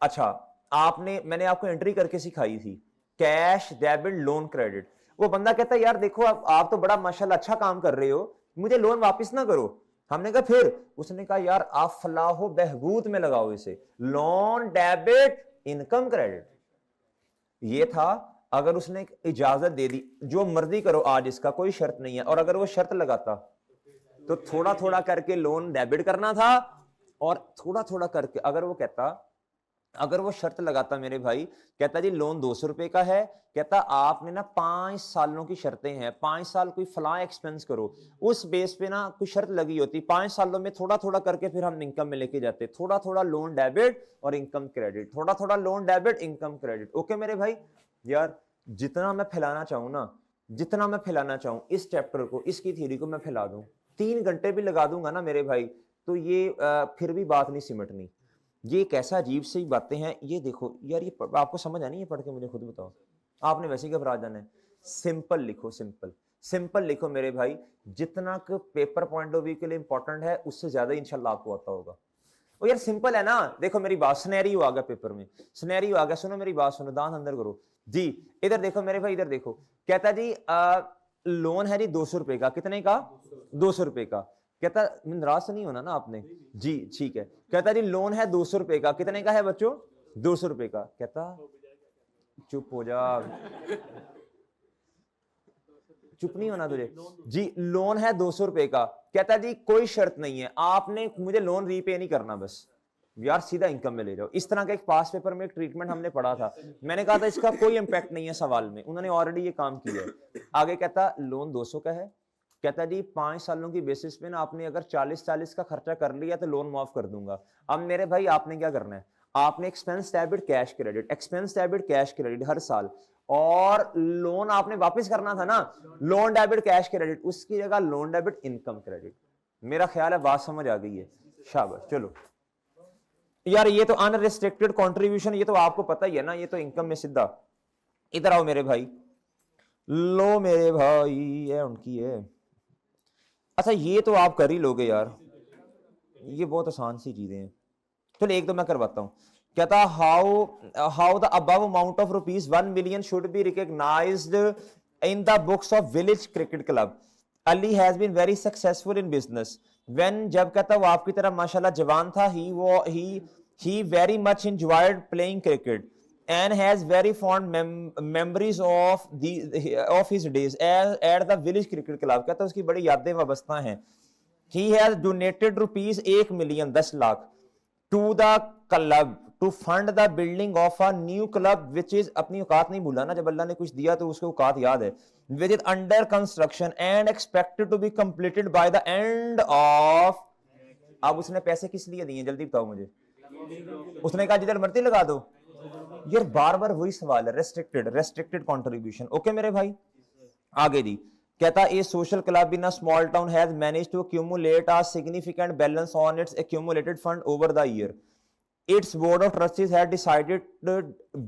अच्छा मैंने आपको एंट्री करके सिखाई थी, कैश डेबिट लोन क्रेडिट। वो बंदा कहता है यार देखो आप तो बड़ा माशाल्लाह अच्छा काम कर रहे हो, मुझे लोन वापस ना करो। हमने कहा फिर, उसने कहा यार आप फलाहो बहबूद में लगाओ इसे, लोन डेबिट इनकम क्रेडिट। ये था, अगर उसने इजाजत दे दी जो मर्जी करो आज इसका कोई शर्त नहीं है, और अगर वो शर्त लगाता तो थोड़ा थोड़ा करके लोन डेबिट करना था, और थोड़ा थोड़ा करके अगर वो कहता, अगर वो शर्त लगाता मेरे भाई, कहता जी लोन 200 रुपए का है, कहता आपने ना 5 सालों की शर्तें हैं, 5 साल कोई फला एक्सपेंस करो, उस बेस पे ना कोई शर्त लगी होती, 5 सालों में थोड़ा थोड़ा करके फिर हम इनकम में लेके जाते, थोड़ा थोड़ा लोन डेबिट और इनकम क्रेडिट, थोड़ा थोड़ा loan debit income credit. Okay मेरे भाई। यार जितना मैं फैलाना चाहूं ना, जितना मैं फैलाना चाहूं इस चैप्टर को, इसकी थ्योरी को मैं फैला दूं, 3 घंटे भी लगा दूंगा ना मेरे भाई, तो ये फिर भी बात नहीं सिमटनी। ये कैसा अजीब सी बातें हैं, ये देखो यार, ये आपको समझ आनी है पढ़ के, मुझे खुद बताओ, आपने वैसे ही घबरा जाना है। सिंपल लिखो, सिंपल सिंपल लिखो मेरे भाई, जितना पेपर पॉइंट ऑफ व्यू के लिए इंपॉर्टेंट है उससे ज्यादा इंशाल्लाह आपको आता होगा। ओ यार सिंपल है ना, देखो मेरी बात, सिनेरियो आ गया पेपर में, सिनेरियो आ गया, सुनो मेरी बात सुनो, दांत अंदर करो जी। इधर देखो मेरे भाई, इधर देखो, कहता जी लोन है जी 200 रुपए का, कितने का, 200 रुपए का। कहता नाराज नहीं होना ना आपने जी, ठीक है। कहता जी लोन है 200 रुपए का, कितने का है बच्चों, 200 रुपए का। कहता चुप हो जा, चुप नहीं होना तुझे जी, लोन है 200 रुपए का। कहता जी कोई शर्त नहीं है, आपने मुझे लोन रीपे नहीं करना, बस यार सीधा इनकम में ले जाओ। इस तरह का एक पास पेपर में एक ट्रीटमेंट हमने पढ़ा था, मैंने कहा था इसका कोई इंपैक्ट नहीं है सवाल में, उन्होंने ऑलरेडी ये काम किया है। आगे कहता लोन 200 का है, कहता जी 5 सालों की बेसिस पे ना आपने अगर 40-40 का खर्चा कर लिया तो लोन माफ कर दूंगा। अब मेरे भाई आपने क्या करना है, आपने expense debit cash credit, expense debit cash credit हर साल, और लोन आपने वापस करना था ना, लोन डेबिट कैश क्रेडिट, उसकी जगह लोन डेबिट इनकम क्रेडिट। मेरा ख्याल है बात समझ आ गई है, शाबाश। चलो यार ये तो अनरिस्ट्रिक्टेड कंट्रीब्यूशन, ये तो आपको पता ही है ना, ये तो इनकम में सीधा। इधर आओ मेरे भाई, लो मेरे भाई, ये उनकी है। अच्छा ये तो आप कर ही लोगे यार, ये बहुत आसान सी चीजें हैं। चलो एक दो मैं करवाता हूं। कहता how the above amount of rupees 1 million should be recognised in the books of village cricket club. Ali has been very successful in business. When जब कहता वो आपकी तरह माशाल्लाह जवान था, he very much enjoyed playing cricket and has very fond memories of his days at the village cricket club. कहता उसकी बड़ी यादें वाबस्ता हैं. He has donated rupees 1 million 10 lakh to the club to fund the building of a new club which is, अपनी औकात नहीं भूला ना, जब अल्लाह ने कुछ दिया तो उसको औकात याद है, which is under construction and expected to be completed by the end of. अब उसने पैसे किस लिए दिए जल्दी बताओ मुझे. उसने कहा जिधर मर्जी लगा दो. यार बार बार वही सवाल है. Restricted contribution. ओके मेरे भाई, आगे जी. कहता a social club in a small town has managed to accumulate a significant balance on its accumulated fund over the year. Its board of trustees had decided,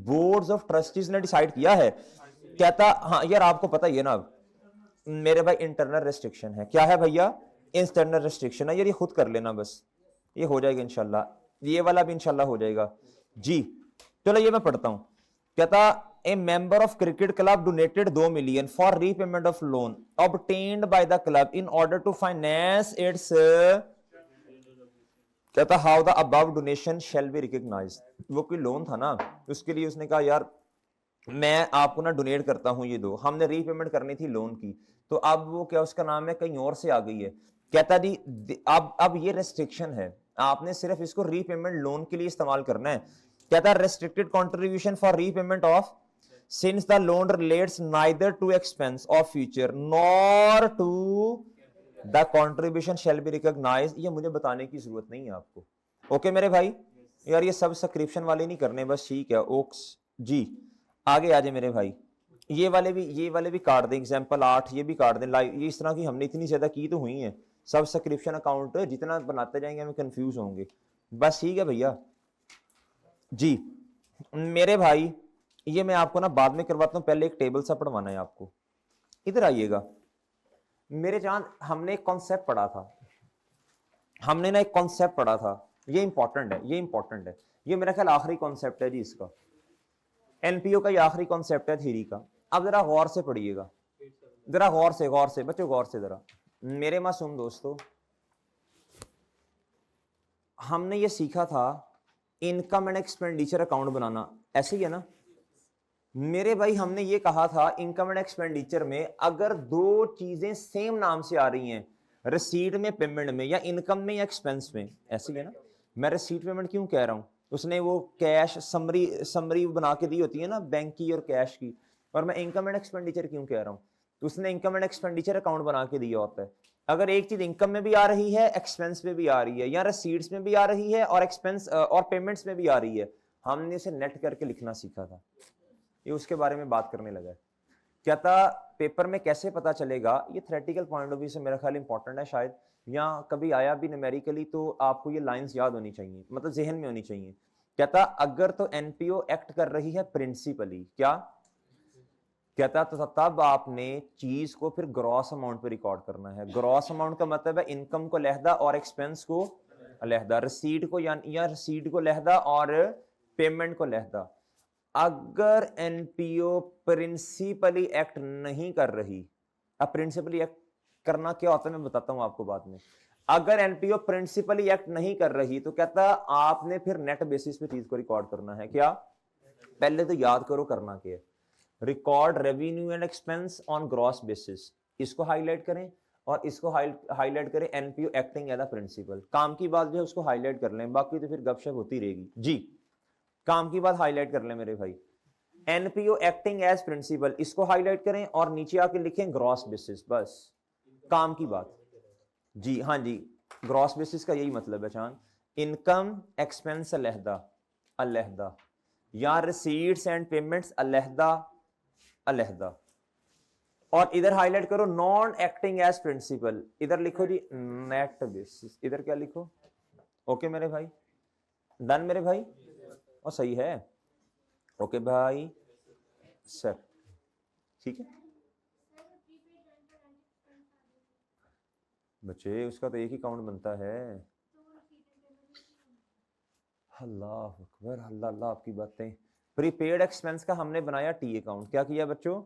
boards of trustees ने decide किया है. कहता हाँ यार आपको पता ही है ना मेरे भाई, इंटरनल रेस्ट्रिक्शन है. क्या है भैया? इंटरनल रेस्ट्रिक्शन है यार, ये खुद कर लेना बस, ये हो जाएगा इंशाल्लाह. ये वाला भी इंशाल्लाह हो जाएगा जी. चलो ये मैं पढ़ता हूं. कहता a member of cricket club donated 2 million for repayment of loan obtained by the club in order to finance its कहता how the above donation shall be recognized. वो कोई लोन था ना, उसके लिए उसने कहा यार मैं आपको ना डोनेट करता हूं ये दो. हमने रीपेमेंट करनी थी लोन की, तो अब वो क्या उसका नाम है कहीं और से आ गई है. कहता जी अब ये रेस्ट्रिक्शन है, आपने सिर्फ इसको रीपेमेंट लोन के लिए इस्तेमाल करना है. कहता restricted contribution for repayment of since the loan relates neither to expense of future nor to the contribution shall be recognized. ये मुझे बताने की जरूरत नहीं है आपको. ओके मेरे भाई, यार ये सब सब्सक्रिप्शन वाले नहीं करने बस, ठीक है. ओक्स जी, आगे आ जाए मेरे भाई. ये वाले भी काट दें. एग्जांपल 8 ये भी काट दें. लाइव ये इस तरह की हमने इतनी ज्यादा की तो हुई है. सब्सक्रिप्शन अकाउंट जितना बनाते जाएंगे हमें कंफ्यूज होंगे बस. ठीक है भैया जी. मेरे भाई ये मैं आपको ना बाद में करवाता हूं, पहले एक टेबल सा पढ़वाना है आपको. इधर आइएगा मेरे चांद. हमने एक कॉन्सेप्ट पढ़ा था, हमने ना एक कॉन्सेप्ट पढ़ा था. ये इंपॉर्टेंट है, ये इंपॉर्टेंट है. ये मेरा ख्याल आखिरी कॉन्सेप्ट है जी इसका. एनपीओ का ये आखिरी कॉन्सेप्ट है थ्योरी का. अब जरा गौर से पढ़िएगा, जरा गौर से बच्चों, गौर से जरा मेरे मासूम दोस्तों. हमने ये सीखा था इनकम एंड एक्सपेंडिचर अकाउंट बनाना, ऐसे ही है ना मेरे भाई. हमने ये कहा था इनकम एंड एक्सपेंडिचर में अगर दो चीजें सेम नाम से आ रही हैं, रिसीट में पेमेंट में, या इनकम में या एक्सपेंस में, ऐसे ही है ना. मैं रिसीट पेमेंट क्यों कह रहा हूं, उसने वो कैश समरी बना के दी होती है ना बैंक की और कैश की. और मैं इनकम एंड एक्सपेंडिचर क्यों कह रहा हूं, उसने इनकम एंड एक्सपेंडिचर अकाउंट बना के दिया होता है. अगर एक चीज इनकम में भी आ रही है, एक्सपेंस में भी आ रही है, या रिसीट्स में भी आ रही है और एक्सपेंस और पेमेंट्स में भी आ रही है, हमने इसे नेट करके लिखना सीखा था. ये उसके बारे में बात करने लगा है. कहता पेपर में कैसे पता चलेगा, ये थ्योरेटिकल पॉइंट ऑफ व्यू से मेरा ख्याल इंपॉर्टेंट है. शायद या कभी आया भी न्यूमेरिकली, तो आपको ये लाइंस याद होनी चाहिए, मतलब जहन में होनी चाहिए. कहता अगर तो एनपीओ एक्ट कर रही है प्रिंसिपली, क्या कहता तो तब आपने चीज को फिर ग्रॉस अमाउंट पे रिकॉर्ड करना है. ग्रॉस अमाउंट का मतलब है इनकम को लहदा और एक्सपेंस को लहदा, रिसीट को या रिसीट को लहदा और पेमेंट को लहदा. अगर एनपीओ प्रिंसिपली एक्ट नहीं कर रही, अब प्रिंसिपली एक्ट करना क्या होता है मैं बताता हूं आपको बाद में. अगर एनपीओ प्रिंसिपली एक्ट नहीं कर रही तो कहता आपने फिर नेट बेसिस पे चीज को रिकॉर्ड करना है. क्या पहले तो याद करो करना क्या है. Record revenue and expense on gross basis, इसको हाईलाइट करें और इसको हाईलाइट करें NPO acting as a principal. काम की बात जो है उसको हाईलाइट कर लें, बाकी तो फिर गपशप होती रहेगी जी. काम की बात हाईलाइट कर लें मेरे भाई. एनपीओ एक्टिंग एज प्रिंसिपल इसको हाईलाइट करें और नीचे आके लिखें ग्रॉस बेसिस, बस काम की बात जी. हाँ जी, ग्रॉस बेसिस का यही मतलब है चांद. इनकम एक्सपेंस अलहदा या रिसीट्स एंड पेमेंट्स अलहदा. और इधर हाईलाइट करो नॉन एक्टिंग एज प्रिंसिपल, इधर लिखो जी नेट बेसिस. इधर क्या लिखो? ओके मेरे भाई, डन मेरे भाई, और सही है. ओके भाई सर, ठीक है बच्चे, उसका तो एक ही काउंट बनता है. अल्लाह अकबर, अल्लाह अल्लाह आपकी बातें. प्रीपेड एक्सपेंस का हमने बनाया टी अकाउंट. क्या किया बच्चों?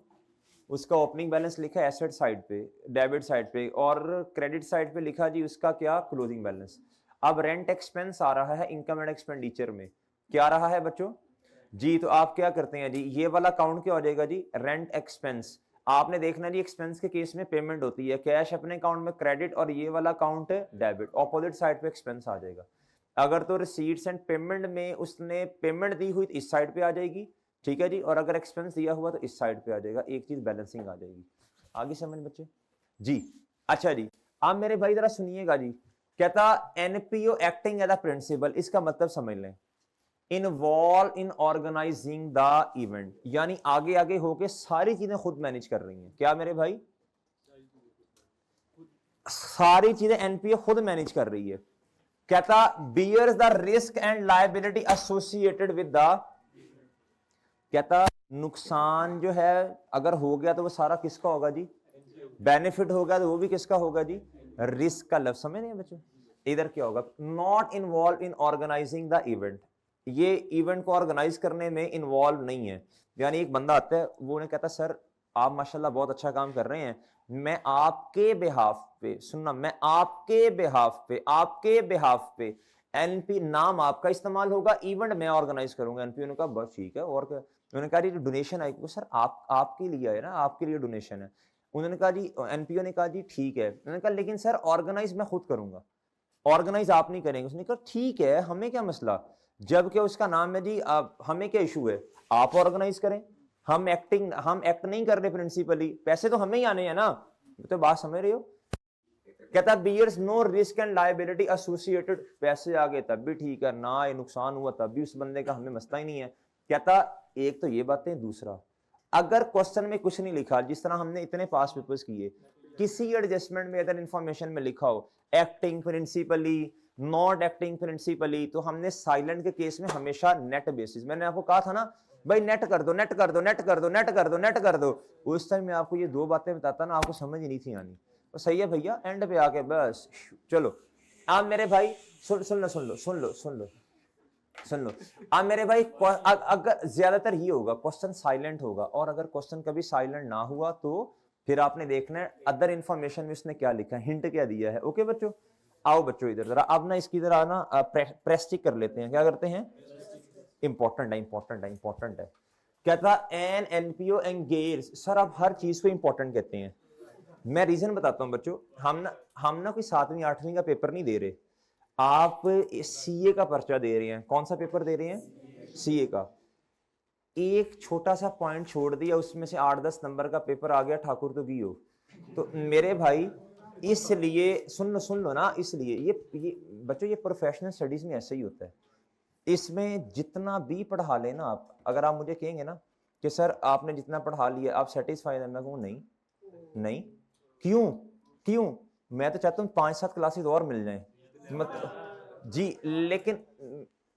उसका ओपनिंग बैलेंस लिखा एसेट साइड पे, डेबिट साइड पे, और क्रेडिट साइड पे लिखा जी उसका क्या, क्लोजिंग बैलेंस। अब रेंट एक्सपेंस आ रहा है इनकम एंड एक्सपेंडिचर में, क्या आ रहा है बच्चों जी? तो आप क्या करते हैं जी, ये वाला काउंट क्या हो जाएगा जी, रेंट एक्सपेंस। आपने देखना जी एक्सपेंस के केस में पेमेंट होती है, कैश अपने अकाउंट में क्रेडिट और ये वाला अकाउंट है डेबिट, ऑपोजिट साइड पे एक्सपेंस आ जाएगा। अगर तो रिसीट्स एंड पेमेंट में उसने पेमेंट दी हुई तो इस साइड पे आ जाएगी, ठीक है जी, और अगर एक्सपेंस दिया हुआ तो इस साइड पे आ जाएगा, एक चीज बैलेंसिंग आ जाएगी। आगे समझ बच्चे जी। अच्छा जी, आप मेरे भाई जरा सुनिएगा जी, कहता NPO acting as a principal, इसका मतलब समझ लें, involve in organising the event, यानी आगे आगे होके सारी चीजें खुद मैनेज कर रही हैं। क्या मेरे भाई, सारी चीजें एनपीओ खुद मैनेज कर रही है। कहता bears the risk and liability associated with the, कहता नुकसान जो है अगर हो गया तो वो सारा किसका होगा जी, बेनिफिट होगा तो वो भी किसका होगा जी, रिस्क का लफ्ज समझ नहीं बच्चों। इधर क्या होगा, not involve in organising the event, ये इवेंट को ऑर्गेनाइज करने में इन्वॉल्व नहीं है। यानी एक बंदा आता है, वो उन्हें कहता सर आप माशाल्लाह बहुत अच्छा काम कर रहे हैं, मैं आपके बिहाफ पे, सुनना, मैं आपके बिहाफ पे एनपी नाम आपका इस्तेमाल होगा, इवेंट मैं ऑर्गेनाइज करूंगा। एनपी ने कहा बस ठीक है, और क्या। उन्होंने कहा जी डोनेशन आई, सर आप आपके लिए है ना, आपके लिए डोनेशन है। उन्होंने कहा जी, एनपीओ ने कहा जी ठीक है। उन्होंने कहा लेकिन सर ऑर्गेनाइज मैं खुद करूंगा, ऑर्गेनाइज आप नहीं करेंगे। उसने कहा ठीक है, हमें क्या मसला, जब क्या उसका नाम है जी, हमें क्या इशू है, आप ऑर्गेनाइज करें, हम एक्ट नहीं कर रहे प्रिंसिपली, पैसे तो हमें ही आने हैं ना। तो बात समझ रहे हो। कहता bears no risk and liability associated, पैसे आ गए तब भी ठीक है, ना ये नुकसान हुआ तब भी उस बंदे का हमें मसला ही नहीं है। कहता एक तो ये बातें, दूसरा अगर क्वेश्चन में कुछ नहीं लिखा, जिस तरह हमने इतने पास पेपर्स किए, किसी एडजस्टमेंट में अगर इंफॉर्मेशन में लिखा हो acting principally, not acting principally, तो हमने साइलेंट के केस में हमेशा नेट बेसिस, मैंने आपको कहा था ना भाई नेट कर दो, नेट कर दो, नेट कर दो, नेट कर दो, नेट कर दो, उस टाइम मैं आपको ये दो बातें बताता ना, आपको समझ ही नहीं थी आनी। तो सही है भैया, एंड पे आके बस चलो। आप मेरे भाई सुन लो, अब मेरे भाई अगर ज्यादातर ये होगा क्वेश्चन साइलेंट होगा, और अगर क्वेश्चन कभी साइलेंट ना हुआ तो फिर आपने देखना है अदर इंफॉर्मेशन में उसने क्या लिखा है, हिंट क्या दिया है। ओके बच्चों, आओ बच्चों इधर जरा, अब ना इसकी जरा ना प्रेस्टिक कर लेते हैं, क्या करते हैं, इंपॉर्टेंट है। कहता एन एनपीओ एंगेज, सर आप हर चीज को इंपॉर्टेंट कहते हैं। मैं रीजन बताता हूं बच्चों, हम ना कोई 7वीं 8वीं का पेपर नहीं दे रहे, आप सीए का पर्चा दे रहे हैं। कौन सा पेपर दे रहे हैं, सीए का। एक छोटा सा पॉइंट छोड़ दिया, उसमें से 8-10 नंबर का पेपर आ गया, ठाकुर तो गियो। तो मेरे भाई इसलिए सुन लो ना, इसलिए ये बच्चों ये प्रोफेशनल स्टडीज में ऐसे ही होता है। इसमें जितना भी पढ़ा लेना आप, अगर आप मुझे कहेंगे ना कि सर आपने जितना पढ़ा लिया आप सेटिस्फाइड है, मैं कहूँ नहीं। क्यों मैं तो चाहता हूँ 5-7 क्लासेस और मिल जाएं मतलब जी। लेकिन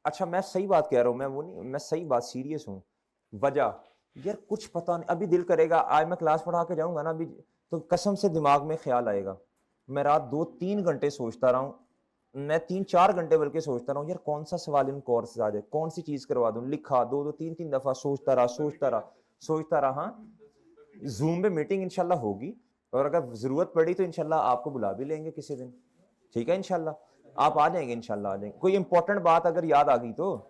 अच्छा मैं सही बात कह रहा हूँ, मैं वो नहीं, मैं सही बात सीरियस हूँ। वजह यार कुछ पता नहीं, अभी दिल करेगा आज मैं क्लास पढ़ा के जाऊंगा ना अभी, तो कसम से दिमाग में ख्याल आएगा, मैं रात 2-3 घंटे सोचता रहा हूँ, मैं 3-4 घंटे बल्कि सोचता रहा हूँ यार कौन सा सवाल इन कोर्स आ जाए, कौन सी चीज करवा दूं, लिखा 2-3 दफा सोचता रहा। हाँ जूम पे मीटिंग इंशाल्लाह होगी, और अगर जरूरत पड़ी तो इंशाल्लाह आपको बुला भी लेंगे किसी दिन, ठीक है इंशाल्लाह आप आ जाएंगे, इंशाल्लाह आ जाएंगे। कोई इंपॉर्टेंट बात अगर याद आ गई तो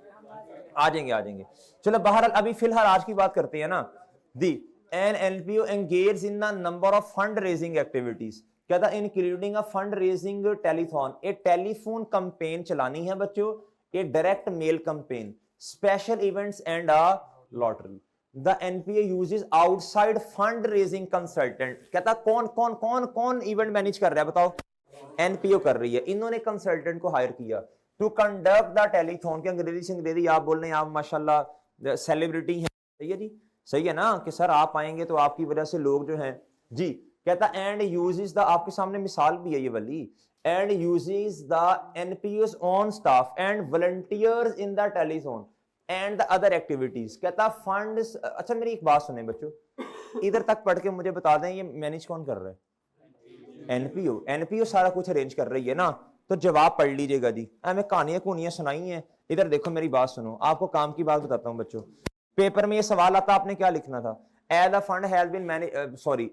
आ जाएंगे। चलो बहरहाल अभी फिलहाल आज की बात करते हैं ना। The an NPO engage in the number of fund raising activities, क्या था, including a fund raising telethon, एक टेलीफोन कैंपेन चलानी है बच्चों, एक direct mail campaign, special events and a lottery. The NPA uses outside fund raising consultant, कहता कौन event manage कर रहा है बताओ, एनपीओ कर रही है, इन्होंने कंसल्टेंट को हायर किया टू कंडक्ट द टेलीथॉन। के अंग्रेजी से अंग्रेजी आप बोल रहे हैं, आप माशाल्लाह सेलिब्रिटी हैं, सही है जी, सही है ना कि सर आप आएंगे तो आपकी वजह से लोग जो हैं जी। कहता एंड यूजेस द, आपके सामने मिसाल भी है ये वाली, and uses the NPOs on staff and volunteers in the telethon and the other activities. कहता फंड्स, अच्छा मेरी एक बात सुने बच्चों, इधर तक पढ़ के मुझे बता दें ये मैनेज कौन कर रहा है, एनपीओ सारा कुछ अरेंज कर रही है ना। तो जवाब पढ़ लीजिएगा जी, हमें कहानियां सुनाई हैं। इधर देखो मेरी बात सुनो, आपको काम की बात बताता हूं बच्चों, पेपर में ये सवाल आता आपने क्या लिखना था, as the fund has been managed,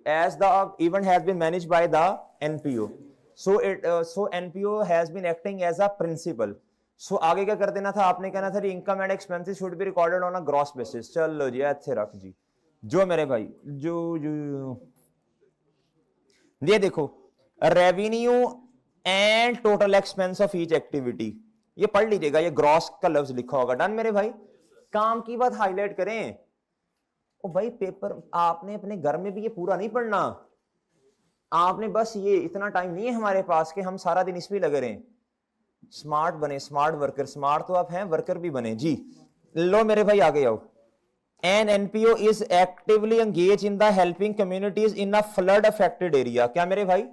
as the event has been managed by the NPO, so NPO has been acting as a principal. सो आगे क्या कर देना था आपने, कहना था income and expenses should be recorded on a gross basis. चलो जी अच्छे रख जी, जो मेरे भाई जो ये देखो revenue and total expense of each activity, ये पढ़ लीजिएगा, ये ग्रॉस का लफ्ज लिखा होगा। डन मेरे भाई, काम की बात हाईलाइट करें। ओ भाई पेपर आपने अपने घर में भी ये पूरा नहीं पढ़ना, आपने बस ये इतना टाइम नहीं है हमारे पास कि हम सारा दिन इसमें लगे रहें। स्मार्ट बने, स्मार्ट वर्कर, स्मार्ट तो आप हैं, वर्कर भी बने जी। लो मेरे भाई आगे आओ। An NPO is actively engage in the helping communities in a flood affected area. क्या मेरे भाई?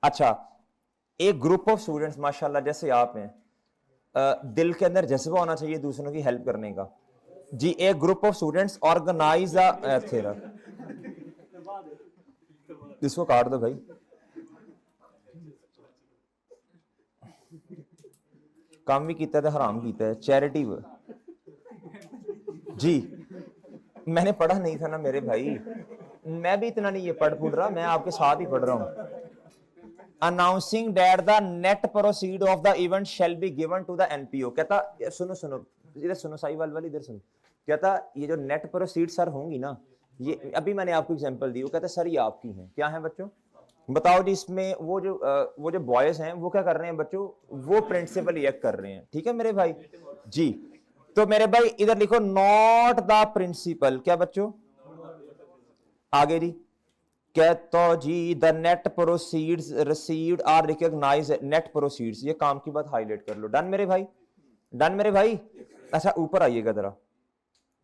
अच्छा, एक ग्रुप ऑफ स्टूडेंट्स माशाल्लाह जैसे आप हैं, दिल के अंदर जज्बा होना चाहिए दूसरों की हेल्प करने का जी। एक ग्रुप ऑफ स्टूडेंट्स ऑर्गेनाइज इसको काट दो भाई, काम भी किया है, हराम किया है, चैरिटी जी। मैंने पढ़ा नहीं था ना मेरे भाई, मैं भी इतना नहीं ये पढ़ रहा, मैं आपके साथ ही पढ़ रहा हूं। Announcing that the net proceed of the event shall be given to the NPO. कहता सुनो सुनो इधर सुनो, साईवाल वाली इधर सुनो। कहता ये जो नेट प्रोसीड सर होंगी ना, ये अभी मैंने आपको एग्जांपल दी, वो कहता सर ये आपकी हैं। क्या है बच्चों बताओ जी। इसमें वो जो बॉयज हैं वो क्या कर रहे हैं बच्चों, वो प्रिंसिपल रिएक्ट कर रहे हैं। ठीक है मेरे भाई जी। तो मेरे भाई इधर लिखो नॉट द प्रिंसिपल। क्या बच्चों आगे जी, कहता जी the net proceeds received are recognise net proceeds, ये काम की बात हाईलाइट कर लो। डन मेरे भाई, डन मेरे भाई। अच्छा ऊपर आइएगा जरा,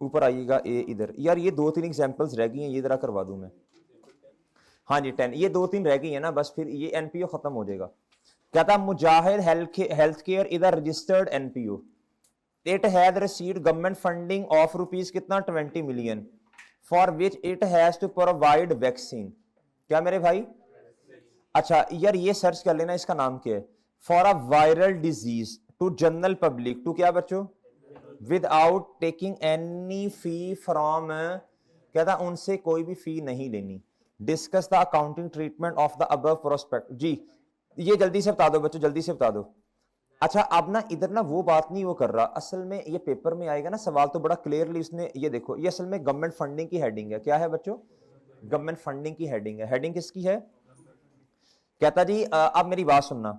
ऊपर आइएगा ए इधर। यार ये 2-3 एग्जांपल्स रह गई हैं, ये जरा करवा दूं मैं। हाँ जी 10, ये 2-3 रह गई है ना, बस फिर ये एनपीओ खत्म हो जाएगा। कहता Mujahid health care is a registered NPO, it has received government funding of rupees कितना 20 million for which it has to provide vaccine. क्या मेरे भाई? अच्छा यार ये सर्च कर लेना, इसका नाम क्या है, for a viral disease to general public to क्या बच्चों, without taking any fee from, कहता उनसे कोई भी फी नहीं लेनी। Discuss the accounting treatment of the above prospect जी। ये जल्दी से बता दो बच्चों, जल्दी से बता दो। अच्छा अब ना इधर ना वो बात नहीं वो कर रहा, असल में ये पेपर में आएगा ना सवाल तो बड़ा क्लियरली उसने, ये देखो ये असल में गवर्नमेंट फंडिंग की हेडिंग है। क्या है बच्चों? गवर्नमेंट फंडिंग की हेडिंग है। हेडिंग किसकी है? कहता जी अब मेरी बात सुनना।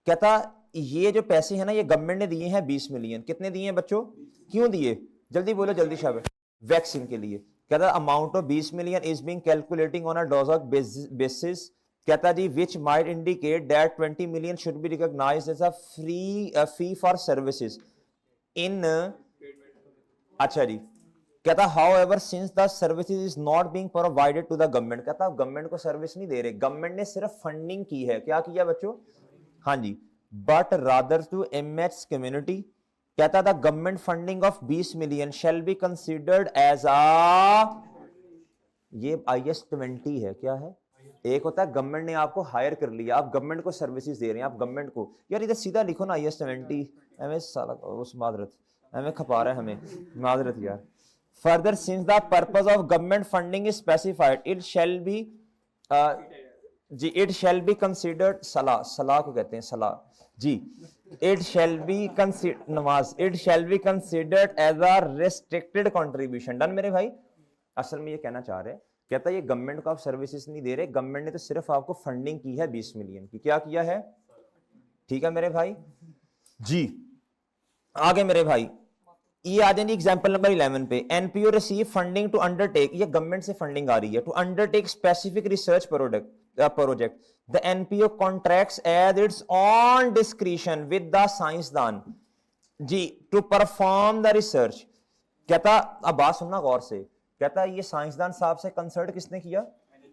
कहता ये जो पैसे हैं ना ये गवर्नमेंट ने दिए हैं 20 मिलियन। कितने दिए हैं बच्चों? क्यों दिए? जल्दी बोलो जल्दी शाबाश। वैक्सीन के लिए। कहता amount of 20 million is being calculating on a dose basis. कहता जी which might indicate that 20 million should be recognised as a free fee for services in. अच्छा जी। कहता however since the services is not being provided to the government. कहता government को service नहीं दे रहे, गवर्नमेंट ने सिर्फ फंडिंग की है। क्या किया बच्चों? हाँ जी, but rather to MH community. कहता था government funding of 20 million shall be considered as आ, ये IS 20 है। क्या है? एक होता है गवर्नमेंट ने आपको हायर कर लिया, आप गवर्नमेंट को सर्विसेज दे रहे हैं, आप गवर्नमेंट को। यार इधर सीधा लिखो ना IS 20 एमए साला उस मादरत एमए खपा रहा है हमें मादरत यार। Further since the purpose of government funding is specified it shall be जी, इट शैल बी कंसीडर्ड, सलाह, सलाह को कहते हैं सलाह जी। इट शैल बी कंसीडर्ड नमाज, it shall be considered as a restricted contribution. Done मेरे भाई। असल में ये कहना चाह रहे हैं, कहता है ये गवर्नमेंट को आप सर्विसेज नहीं दे रहे, गवर्नमेंट ने तो सिर्फ आपको फंडिंग की है 20 मिलियन की। क्या किया है? ठीक है मेरे भाई जी। आगे मेरे भाई ये आ जाएंगे एग्जांपल नंबर 11 पे। NPO receive funding to undertake, ये गवर्नमेंट से फंडिंग आ रही है, to undertake specific research project the NPO contracts as its on discretion with the साइंसदान जी टू परफॉर्म द रिसर्च। कहता अब बात सुनना गौर से, कहता ये साइंसदान साहब से कंसल्ट किसने किया?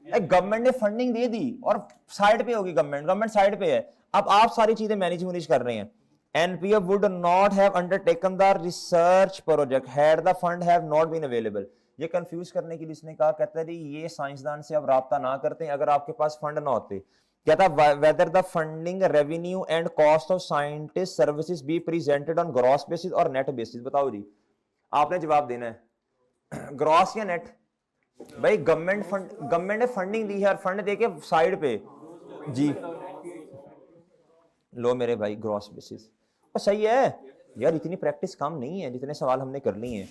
गवर्नमेंट ने फंडिंग दे दी और साइड पे होगी गवर्नमेंट साइड पे है, अब आप सारी चीजें मैनेज कर रहे हैं। NPO would not have undertaken the research project had the fund have not been available। ये कंफ्यूज करने के लिए इसने कहा, कहता है ये साइंसदान से आप राब्ता ना करते अगर आपके पास फंड ना होते। कहता whether the funding revenue and cost of scientist services be presented on gross basis और net basis। बताओ जी, आपने जवाब देना है ग्रॉस या नेट। भाई गवर्नमेंट ने फंडिंग दी है और फंड देके साइड पे जी लो मेरे भाई ग्रॉस बेसिस और सही है यार, इतनी प्रैक्टिस काम नहीं है जितने सवाल हमने कर लिए हैं।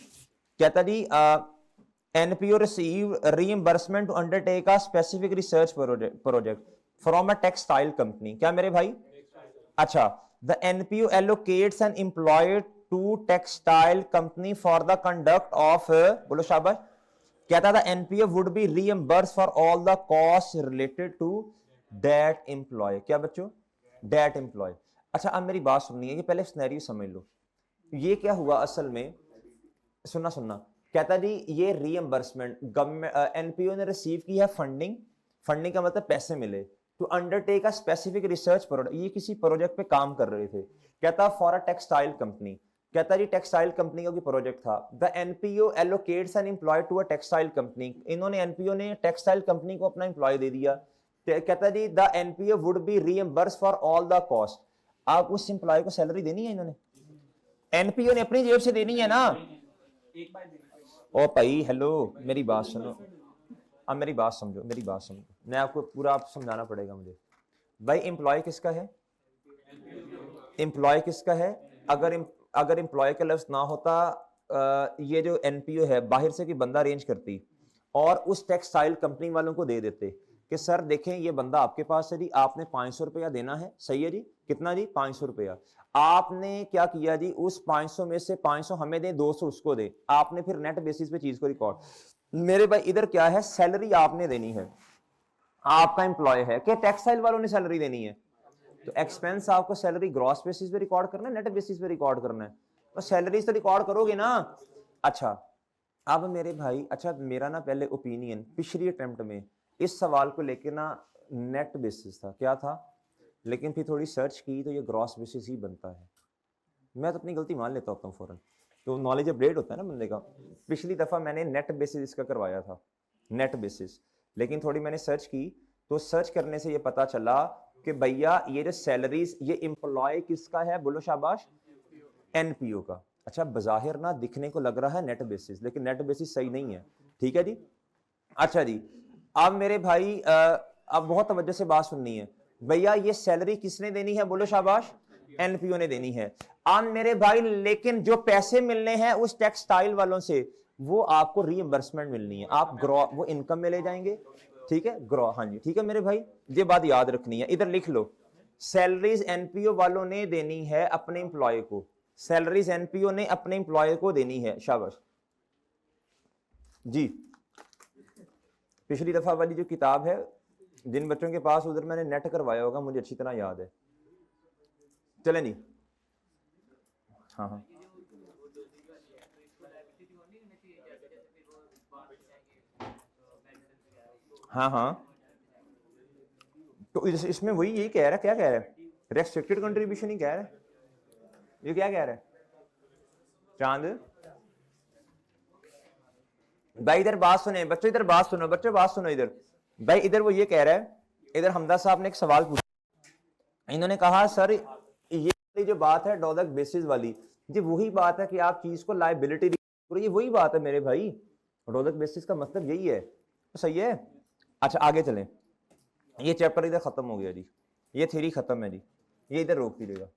कहता जी NPO receive reimbursement to undertake a specific research project from a textile company. क्या मेरे भाई? अच्छा, the NPO allocates an employ to textile company for the conduct of बोलो शाबाश। कहता था NPO would be reimburse for all the cost related to that employ. क्या बच्चों? That employ. अच्छा अब मेरी बात सुननी है, ये पहले सिनेरियो समझ लो। ये क्या हुआ असल में, सुनना सुनना। कहता जी ये रीएम्बर्समेंट गवर्नमेंट एनपीओ ने रिसीव की है फंडिंग, फंडिंग का मतलब पैसे मिले, to undertake a specific research project, ये किसी प्रोजेक्ट पे काम कर रहे थे। कहता फॉर अ टेक्सटाइल कंपनी, कहता जी टेक्सटाइल कंपनी का कोई प्रोजेक्ट था। The NPO allocates an employ to a textile company, इन्होंने एनपीओ ने टेक्सटाइल कंपनी को अपना एम्प्लॉय दे दिया। कहता जी the NPO would be reimburse for all the cost. आप उस एम्प्लॉय को सैलरी देनी है, इन्होंने एनपीओ ने अपनी जेब से देनी है ना। ओ भाई हेलो मेरी बात सुनो, अब मेरी बात समझो, मेरी बात समझो, मैं आपको पूरा आप समझाना पड़ेगा मुझे। भाई एम्प्लॉय किसका है? एम्प्लॉय किसका है? अगर एम्प्लॉय का लफ्ज ना होता, ये जो एनपीओ है बाहर से कोई बंदा अरेंज करती और उस टेक्सटाइल कंपनी वालों को दे देते कि सर देखें ये बंदा आपके पास है जी, आपने 500 रुपया देना है। सही है जी, कितना जी? 500 रुपया। आपने क्या किया जी, उस 500 में से 500 हमें दे, 200 उसको दे। आपने फिर नेट बेसिस पे चीज को रिकॉर्ड, मेरे भाई इधर क्या है, सैलरी आपने देनी है, आपका एम्प्लॉय है कि टेक्सटाइल वालों ने सैलरी देनी है। तो एक्सपेंस आपको सैलरी ग्रॉस बेसिस पे रिकॉर्ड करना है, नेट बेसिस पे रिकॉर्ड करना है? तो सैलरी तो रिकॉर्ड करोगे ना। अच्छा अब मेरे भाई, अच्छा मेरा ना पहले ओपिनियन पिछली अटेम्प्ट में इस सवाल को लेके ना नेट बेसिस था, क्या था, लेकिन फिर थोड़ी सर्च की तो ये ग्रॉस बेसिस ही बनता है। मैं तो अपनी गलती मान लेता हूँ फौरन, तो नॉलेज अपडेट होता है ना बंदे का। पिछली दफा मैंने नेट बेसिस इसका करवाया था, नेट बेसिस, लेकिन थोड़ी मैंने सर्च की तो सर्च करने से ये पता चला कि भैया ये जो सैलरीज, ये एम्प्लॉय किसका है? बोलो शाबाश, एनपीओ का। अच्छा बजाहिर ना दिखने को लग रहा है नेट बेसिस, लेकिन नेट बेसिस सही नहीं है। ठीक है जी। अच्छा जी अब मेरे भाई अब बहुत तवज्जो से बात सुननी है। भैया ये सैलरी किसने देनी है? बोलो शाबाश, एनपीओ ने देनी है। अब मेरे भाई लेकिन जो पैसे मिलने हैं उस टेक्सटाइल वालों से, वो आपको रीइंबर्समेंट मिलनी है, आप ग्रॉ वो इनकम में ले जाएंगे। ठीक है ग्रॉ, हाँ जी ठीक है मेरे भाई, ये बात याद रखनी है, इधर लिख लो। सैलरीज एनपीओ वालों ने देनी है अपने एम्प्लॉय को, सैलरीज एनपीओ ने अपने एम्प्लॉय को देनी है। शाबाश जी। पिछली दफा वाली जो किताब है, जिन बच्चों के पास उधर मैंने नेट करवाया होगा, मुझे अच्छी तरह याद है। चले नहीं, हाँ हाँ हाँ हाँ, तो इसमें वही यही कह रहा है, क्या कह रहा है, रेस्ट्रिक्टेड कंट्रीब्यूशन ही कह रहा है। ये क्या कह रहा है चांद भाई? इधर बात सुने बच्चों, इधर बात सुनो बच्चों, बात सुनो इधर भाई। इधर वो ये कह रहा है, इधर हमदा साहब ने एक सवाल पूछा, इन्होंने कहा सर ये जो बात है डॉलर बेसिस वाली, ये वही बात है कि आप चीज को लायबिलिटी, ये वही बात है मेरे भाई, डॉलर बेसिस का मतलब यही है। तो सही है। अच्छा आगे चलें, ये चैप्टर इधर खत्म हो गया जी, ये थ्योरी खत्म है जी, ये इधर रोक दीजिएगा।